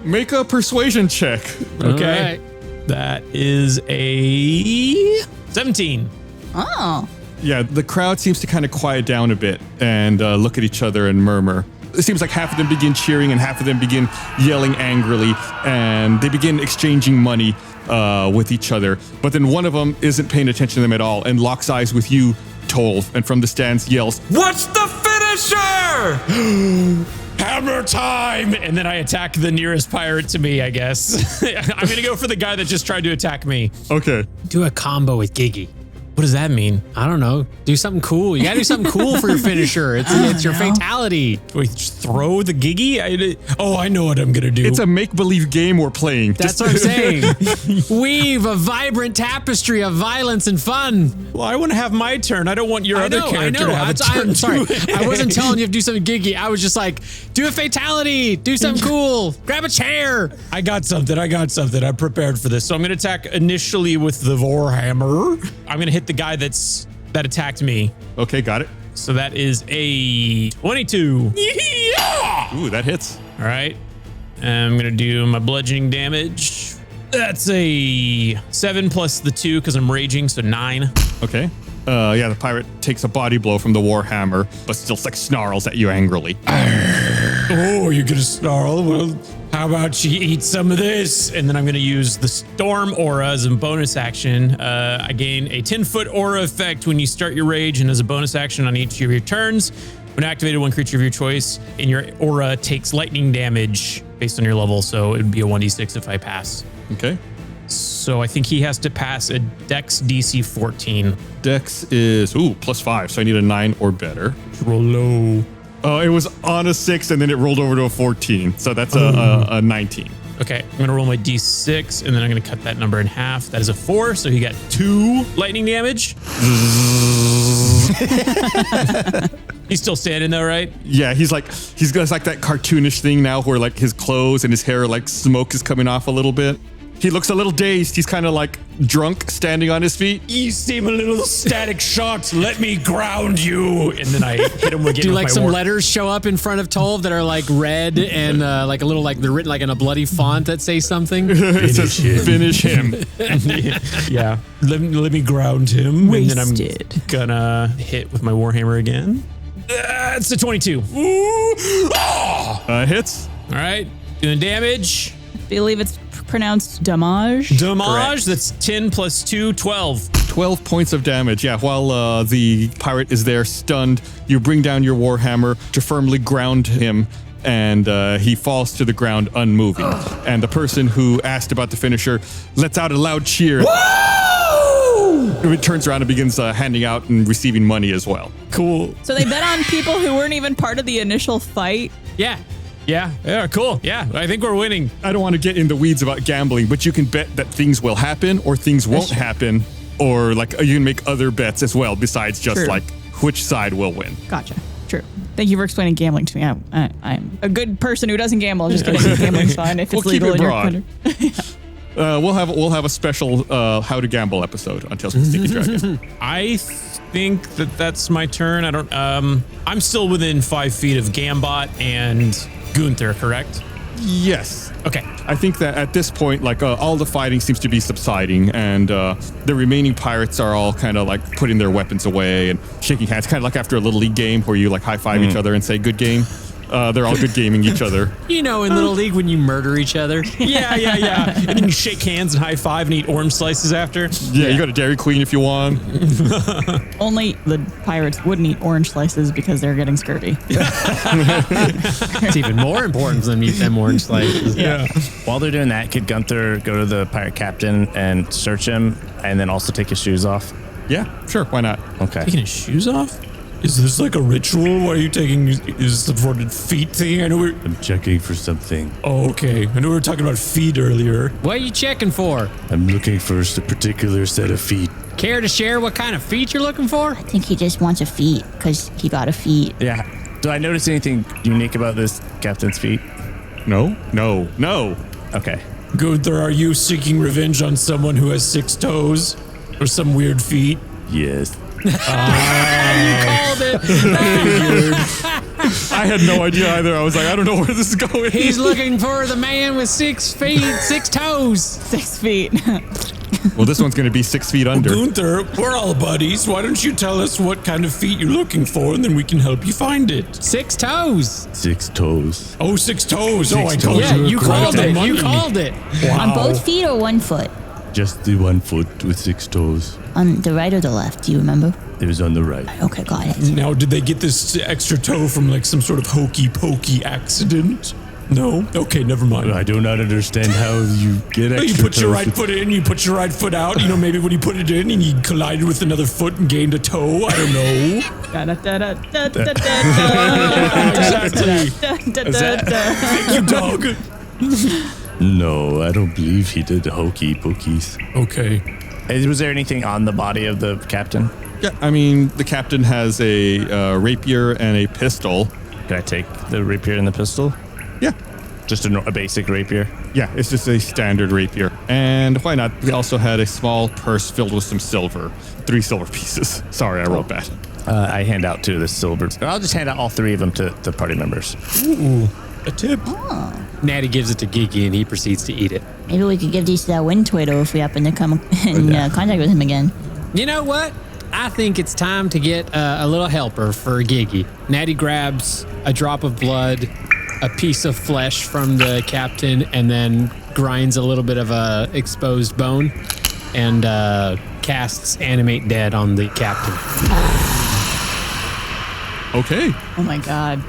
Make a persuasion check. Okay. Right. That is a 17. Oh. Yeah, the crowd seems to kind of quiet down a bit and look at each other and murmur. It seems like half of them begin cheering and half of them begin yelling angrily, and they begin exchanging money with each other. But then one of them isn't paying attention to them at all and locks eyes with you, Tolv, and from the stands yells, "What's the finisher?" Hammer time! And then I attack the nearest pirate to me, I guess. I'm gonna go for the guy that just tried to attack me. Okay. Do a combo with Giggy. What does that mean? I don't know. Do something cool. You gotta do something cool for your finisher. It's your fatality. Wait, just throw the Giggy? I know what I'm gonna do. It's a make-believe game we're playing. That's what I'm saying. Weave a vibrant tapestry of violence and fun. Well, I want to have my turn. I don't want your other character to have a turn. I'm sorry. I wasn't telling you to do something Giggy. I was just like, do a fatality. Do something cool. Grab a chair. I got something. I'm prepared for this. So I'm gonna attack initially with the Warhammer. I'm gonna hit the guy that attacked me. Okay, got it. So that is a 22. Yeah! Ooh, that hits. All right. I'm going to do my bludgeoning damage. That's a 7 plus the 2 because I'm raging, so 9. Okay. Yeah, the pirate takes a body blow from the Warhammer, but still like snarls at you angrily. Oh, you're going to snarl? Well, how about you eat some of this? And then I'm going to use the Storm Aura as a bonus action. I gain a 10-foot aura effect when you start your rage, and as a bonus action on each of your turns, when activated, one creature of your choice in your aura takes lightning damage based on your level, so it would be a 1d6 if I pass. Okay. So I think he has to pass a Dex DC 14. Dex is, +5, so I need a 9 or better. Roll low. Oh, it was on a 6 and then it rolled over to a 14. So that's a 19. Okay, I'm going to roll my D6 and then I'm going to cut that number in half. That is a 4, so he got 2 lightning damage. He's still standing though, right? Yeah, he's got like that cartoonish thing now where like his clothes and his hair, like smoke is coming off a little bit. He looks a little dazed. He's kind of like drunk, standing on his feet. You seem a little static shocked. Let me ground you. And then I hit him again. Do like some letters show up in front of Tolv that are like red and like a little like they're written like in a bloody font that say something? Finish him. Yeah. Let me ground him. Wasted. And then I'm gonna hit with my Warhammer again. It's a 22. Ooh. Hits. All right. Doing damage. I believe it's pronounced Demarais. Demarais, that's 10 plus 2, 12. 12 points of damage. Yeah, while the pirate is there stunned, you bring down your Warhammer to firmly ground him, and he falls to the ground unmoving. And the person who asked about the finisher lets out a loud cheer. Woo! it turns around and begins handing out and receiving money as well. Cool. So they bet on people who weren't even part of the initial fight. Yeah. Yeah, cool. Yeah, I think we're winning. I don't want to get in the weeds about gambling, but you can bet that things will happen or things won't happen, or like you can make other bets as well besides just True. like which side will win. Gotcha. True. Thank you for explaining gambling to me. I'm a good person who doesn't gamble. Just kidding. Gambling's fine if it's We'll keep legal it in your broad. country. We'll have a special how to gamble episode on Tales of the Sticky Dragon. I think that's my turn. I don't. I'm still within 5 feet of Gambot and Gunther, correct? Yes. Okay. I think that at this point, like all the fighting seems to be subsiding, and the remaining pirates are all kind of like putting their weapons away and shaking hands, kind of like after a Little League game where you like high five each other and say "good game." They're all good gaming each other. You know, in Little League when you murder each other. Yeah. And then you shake hands and high five and eat orange slices after. Yeah, you go to Dairy Queen if you want. Only the pirates wouldn't eat orange slices because they're getting scurvy. It's even more important for them to eat them orange slices. Yeah. While they're doing that, could Gunther go to the pirate captain and search him and then also take his shoes off? Yeah, sure, why not? Okay. Taking his shoes off? Is this like a ritual? Why are you taking is the reported feet thing? I know we're. I'm checking for something. Oh, okay. I know we were talking about feet earlier. What are you checking for? I'm looking for a particular set of feet. Care to share what kind of feet you're looking for? I think he just wants a feet because he got a feet. Yeah. Do I notice anything unique about this captain's feet? No. Okay. Gunther, are you seeking revenge on someone who has 6 toes or some weird feet? Yes. You called it. I had no idea either. I was like, I don't know where this is going. He's looking for the man with 6 feet, 6 toes. 6 feet. Well, this one's going to be 6 feet under. Gunther, we're all buddies. Why don't you tell us what kind of feet you're looking for, and then we can help you find it. 6 toes. 6 toes. Oh, 6 toes. Six I told toes. Yeah, you. you called correct. it. Money. You called it. Wow. On both feet or 1 foot? Just the 1 foot with 6 toes. On the right or the left? Do you remember? It was on the right. Okay, got it. Now, did they get this extra toe from like some sort of hokey pokey accident? No? Okay, never mind. I do not understand how you get extra You put your toes right with- foot in, you put your right foot out. You know, maybe when you put it in and you collided with another foot and gained a toe. I don't know. Exactly. Thank you, dog. No, I don't believe he did hokey pokies. Okay. Was there anything on the body of the captain? Yeah, I mean, the captain has a rapier and a pistol. Can I take the rapier and the pistol? Yeah. Just a basic rapier? Yeah, it's just a standard rapier. And why not? We also had a small purse filled with some silver. 3 silver pieces. Sorry, I wrote bad. I hand out 2 of the silver. I'll just hand out all 3 of them to the party members. Ooh, a tip. Natty gives it to Geeky and he proceeds to eat it. Maybe we could give these to that wind Twiddle if we happen to come in contact with him again. You know what? I think it's time to get a little helper for Giggy. Natty grabs a drop of blood, a piece of flesh from the captain, and then grinds a little bit of a exposed bone and casts Animate Dead on the captain. Okay. Oh my god.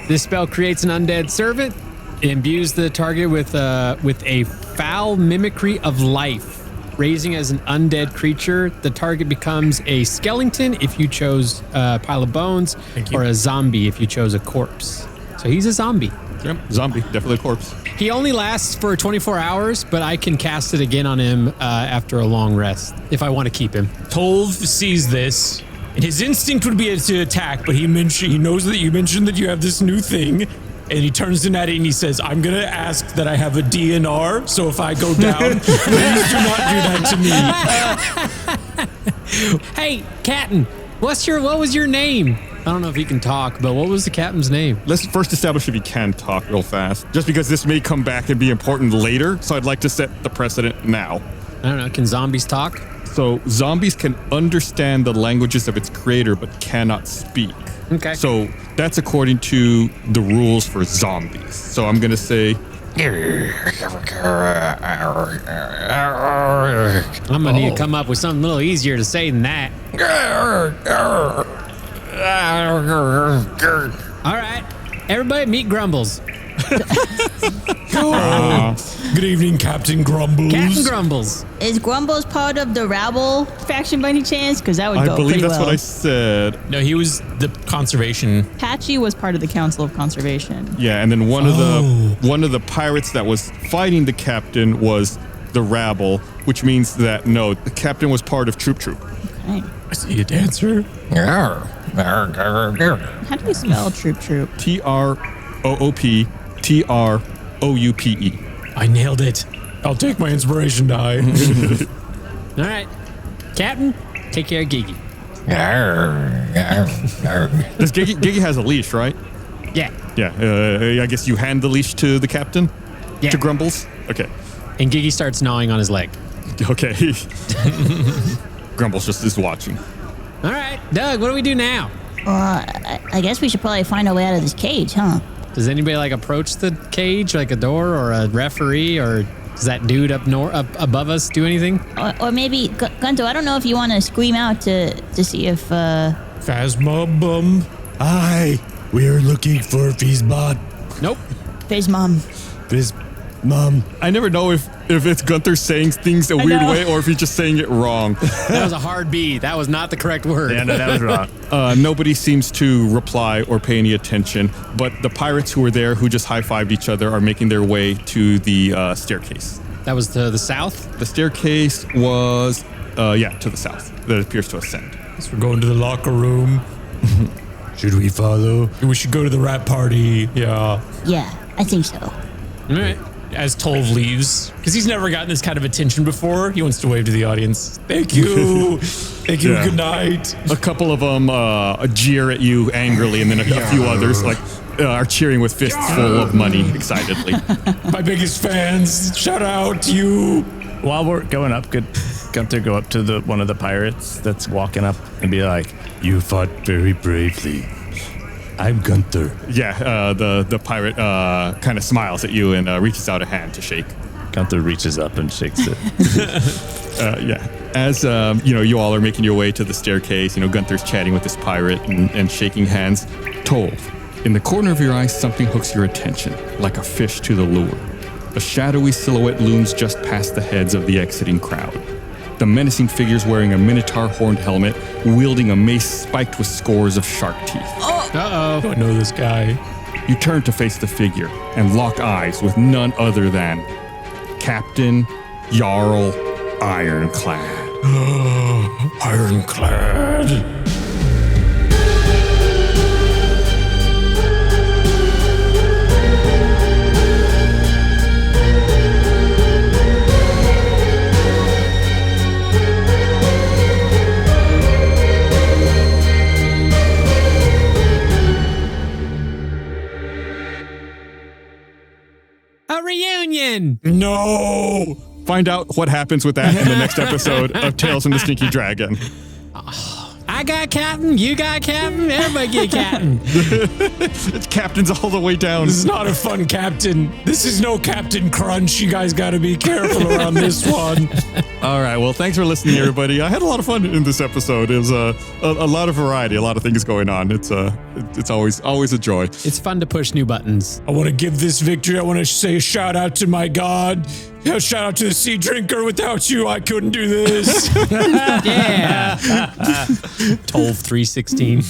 This spell creates an undead servant. It imbues the target with a foul mimicry of life. Raising as an undead creature, the target becomes a skeleton if you chose a pile of bones, or a zombie if you chose a corpse. So he's a zombie. Yep, zombie, definitely a corpse. He only lasts for 24 hours, but I can cast it again on him after a long rest if I want to keep him. Tolv sees this, and his instinct would be to attack, but he knows that you mentioned that you have this new thing. And he turns to Natty and he says, I'm going to ask that I have a DNR, so if I go down, please do not do that to me. Hey, Captain, what was your name? I don't know if he can talk, but what was the captain's name? Let's first establish if he can talk real fast, just because this may come back and be important later, so I'd like to set the precedent now. I don't know, can zombies talk? So zombies can understand the languages of its creator, but cannot speak. Okay. So that's according to the rules for zombies. So I'm going to say... I'm going to need to come up with something a little easier to say than that. All right, everybody meet Grumbles. Good evening, Captain Grumbles. Captain Grumbles. Is Grumbles part of the Rabble faction by any chance? Because that would I go believe pretty that's well. what I said. No, he was the conservation. Patchy was part of the Council of Conservation. Yeah, and then one of the pirates that was fighting the captain was the rabble, which means that no, the captain was part of Troop. Okay. I see a dancer. How do you spell Troop? TROOP TROUPE. I nailed it. I'll take my inspiration die. All right. Captain, take care of Gigi. Does Gigi has a leash, right? Yeah. Yeah. I guess you hand the leash to the captain? Yeah. To Grumbles? Okay. And Gigi starts gnawing on his leg. Okay. Grumbles just is watching. All right. Doug, what do we do now? I guess we should probably find our way out of this cage, huh? Does anybody like approach the cage, like a door or a referee, or does that dude up above us do anything? Or maybe, Gunter, I don't know if you want to scream out to see if... Phasma Bum. Aye, we're looking for Fizzbot. Nope. Fizzmom. Mom. I never know if it's Gunther saying things a weird way or if he's just saying it wrong. That was a hard B. That was not the correct word. Yeah, no, that was wrong. Nobody seems to reply or pay any attention, but the pirates who were there, who just high-fived each other, are making their way to the staircase. That was to the south? The staircase was, to the south. That appears to ascend. So we're going to the locker room. Should we follow? We should go to the rap party. Yeah. Yeah, I think so. All right. As Tolv leaves, because he's never gotten this kind of attention before, he wants to wave to the audience. Thank you. Thank you. Yeah. Good night. A couple of them jeer at you angrily, and then a few others are cheering with fists full of money excitedly. My biggest fans. Shout out to you. While we're going up, could Gunther go up to one of the pirates that's walking up and be like, You fought very bravely. I'm Gunther. Yeah, the pirate kind of smiles at you and reaches out a hand to shake. Gunther reaches up and shakes it. As you all are making your way to the staircase, Gunther's chatting with this pirate and shaking hands. Tolv, in the corner of your eye, something hooks your attention, like a fish to the lure. A shadowy silhouette looms just past the heads of the exiting crowd. The menacing figure's wearing a minotaur horned helmet, wielding a mace spiked with scores of shark teeth. I don't know this guy. You turn to face the figure and lock eyes with none other than Captain Jarl Ironclad. Ironclad. A reunion. No. Find out what happens with that in the next episode of Tales from the Stinky Dragon. I got Captain. You got Captain. Everybody get Captain. It's captains all the way down. This is not a fun captain. This is no Captain Crunch. You guys got to be careful around this one. All right. Well, thanks for listening, everybody. I had a lot of fun in this episode. It was a lot of variety, a lot of things going on. It's always a joy. It's fun to push new buttons. I want to give this victory. I want to say a shout out to my God. A shout out to the Sea Drinker. Without you, I couldn't do this. Yeah. Tolv 316.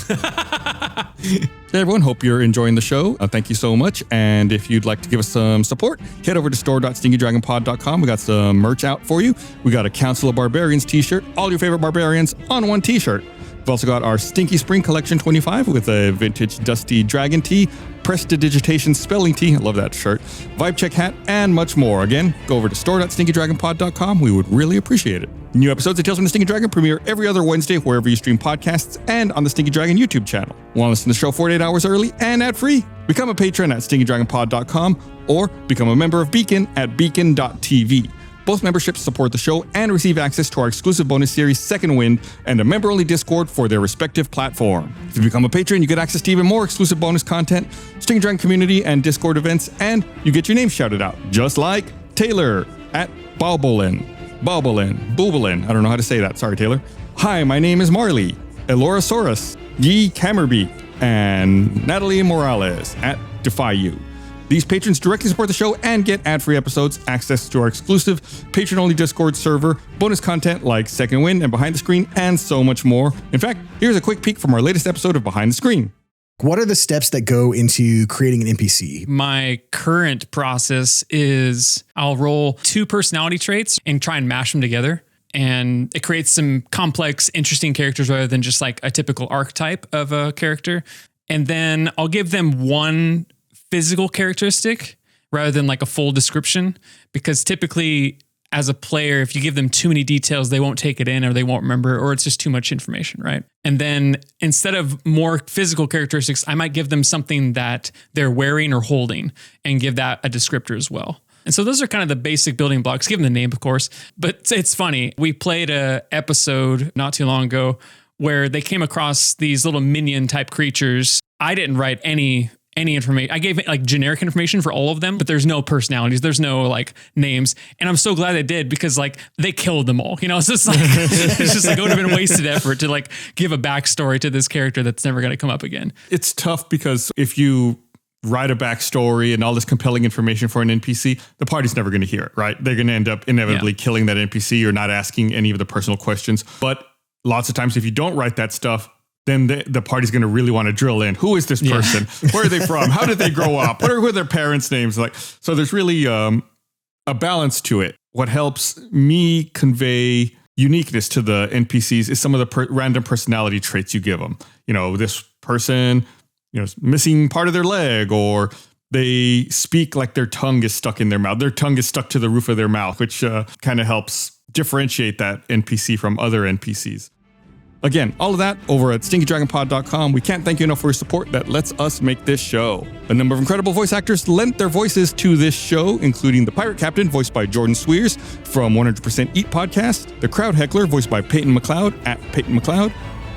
Hey everyone, hope you're enjoying the show. Thank you so much. And if you'd like to give us some support, head over to store.stinkydragonpod.com. We got some merch out for you. We got a Council of Barbarians t-shirt, all your favorite barbarians on one t-shirt. We've also got our Stinky Spring Collection 25 with a vintage Dusty Dragon tee, Prestidigitation Spelling tee, I love that shirt, Vibe Check hat, and much more. Again, go over to store.stinkydragonpod.com. We would really appreciate it. New episodes of Tales from the Stinky Dragon premiere every other Wednesday wherever you stream podcasts and on the Stinky Dragon YouTube channel. Want to listen to the show 48 hours early and ad-free? Become a patron at stinkydragonpod.com or become a member of Beacon at beacon.tv. Both memberships support the show and receive access to our exclusive bonus series, Second Wind, and a member-only Discord for their respective platform. If you become a patron, you get access to even more exclusive bonus content, Stinky Dragon community and Discord events, and you get your name shouted out, just like Taylor at Baubolin. I don't know how to say that. Sorry, Taylor. Hi, my name is Marley, Elorasaurus, Yee Cammerby, and Natalie Morales at Defy You. These patrons directly support the show and get ad-free episodes, access to our exclusive patron-only Discord server, bonus content like Second Wind and Behind the Screen, and so much more. In fact, here's a quick peek from our latest episode of Behind the Screen. What are the steps that go into creating an NPC? My current process is I'll roll 2 personality traits and try and mash them together. And it creates some complex, interesting characters rather than just like a typical archetype of a character. And then I'll give them 1 physical characteristic rather than like a full description, because typically as a player, if you give them too many details, they won't take it in or they won't remember, or it's just too much information, right? And then instead of more physical characteristics, I might give them something that they're wearing or holding and give that a descriptor as well. And so those are kind of the basic building blocks. Give them the name, of course, but it's funny. We played a episode not too long ago where they came across these little minion type creatures. I didn't write any information. I gave like generic information for all of them, but there's no personalities. There's no like names. And I'm so glad they did, because like they killed them all, you know, it's just like, it's just like, it would have been wasted effort to like give a backstory to this character that's never going to come up again. It's tough because if you write a backstory and all this compelling information for an NPC, the party's never going to hear it, right? They're going to end up inevitably killing that NPC or not asking any of the personal questions. But lots of times if you don't write that stuff, then the party's going to really want to drill in. Who is this person? Where are they from? How did they grow up? What are their parents' names? Like, so there's really a balance to it. What helps me convey uniqueness to the NPCs is some of the random personality traits you give them. You know, this person, you know, missing part of their leg, or they speak like their tongue is stuck in their mouth. Their tongue is stuck to the roof of their mouth, which kind of helps differentiate that NPC from other NPCs. Again, all of that over at stinkydragonpod.com. We can't thank you enough for your support that lets us make this show. A number of incredible voice actors lent their voices to this show, including the Pirate Captain, voiced by Jordan Swears from 100% Eat Podcast, the Crowd Heckler, voiced by Peyton McLeod at Peyton McLeod,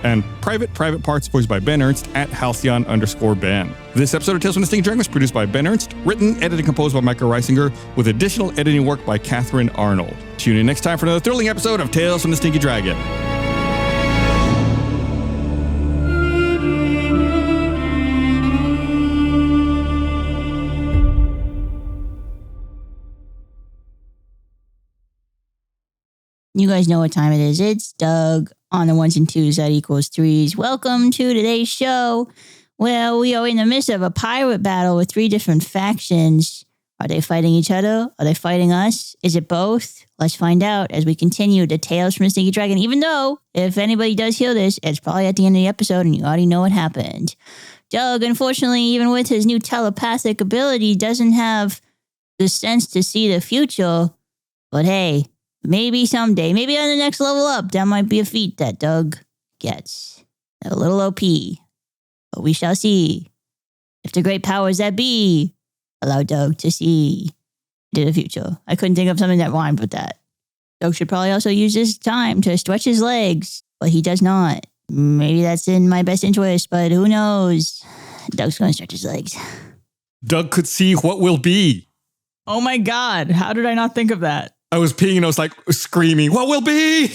and Private Parts, voiced by Ben Ernst at Halcyon_Ben. This episode of Tales from the Stinky Dragon was produced by Ben Ernst, written, edited, and composed by Micah Reisinger, with additional editing work by Catherine Arnold. Tune in next time for another thrilling episode of Tales from the Stinky Dragon. You guys know what time it is. It's Doug on the 1s and 2s that equals 3s. Welcome to today's show. Well, we are in the midst of a pirate battle with 3 different factions. Are they fighting each other? Are they fighting us? Is it both? Let's find out as we continue the Tales from the Stinky Dragon. Even though, if anybody does hear this, it's probably at the end of the episode and you already know what happened. Doug, unfortunately, even with his new telepathic ability, doesn't have the sense to see the future. But hey, maybe someday, maybe on the next level up, that might be a feat that Doug gets. A little OP. But we shall see. If the great powers that be allow Doug to see into the future. I couldn't think of something that rhymed with that. Doug should probably also use this time to stretch his legs, but he does not. Maybe that's in my best interest, but who knows? Doug's going to stretch his legs. Doug could see what will be. Oh my God. How did I not think of that? I was peeing and I was like screaming, what will be?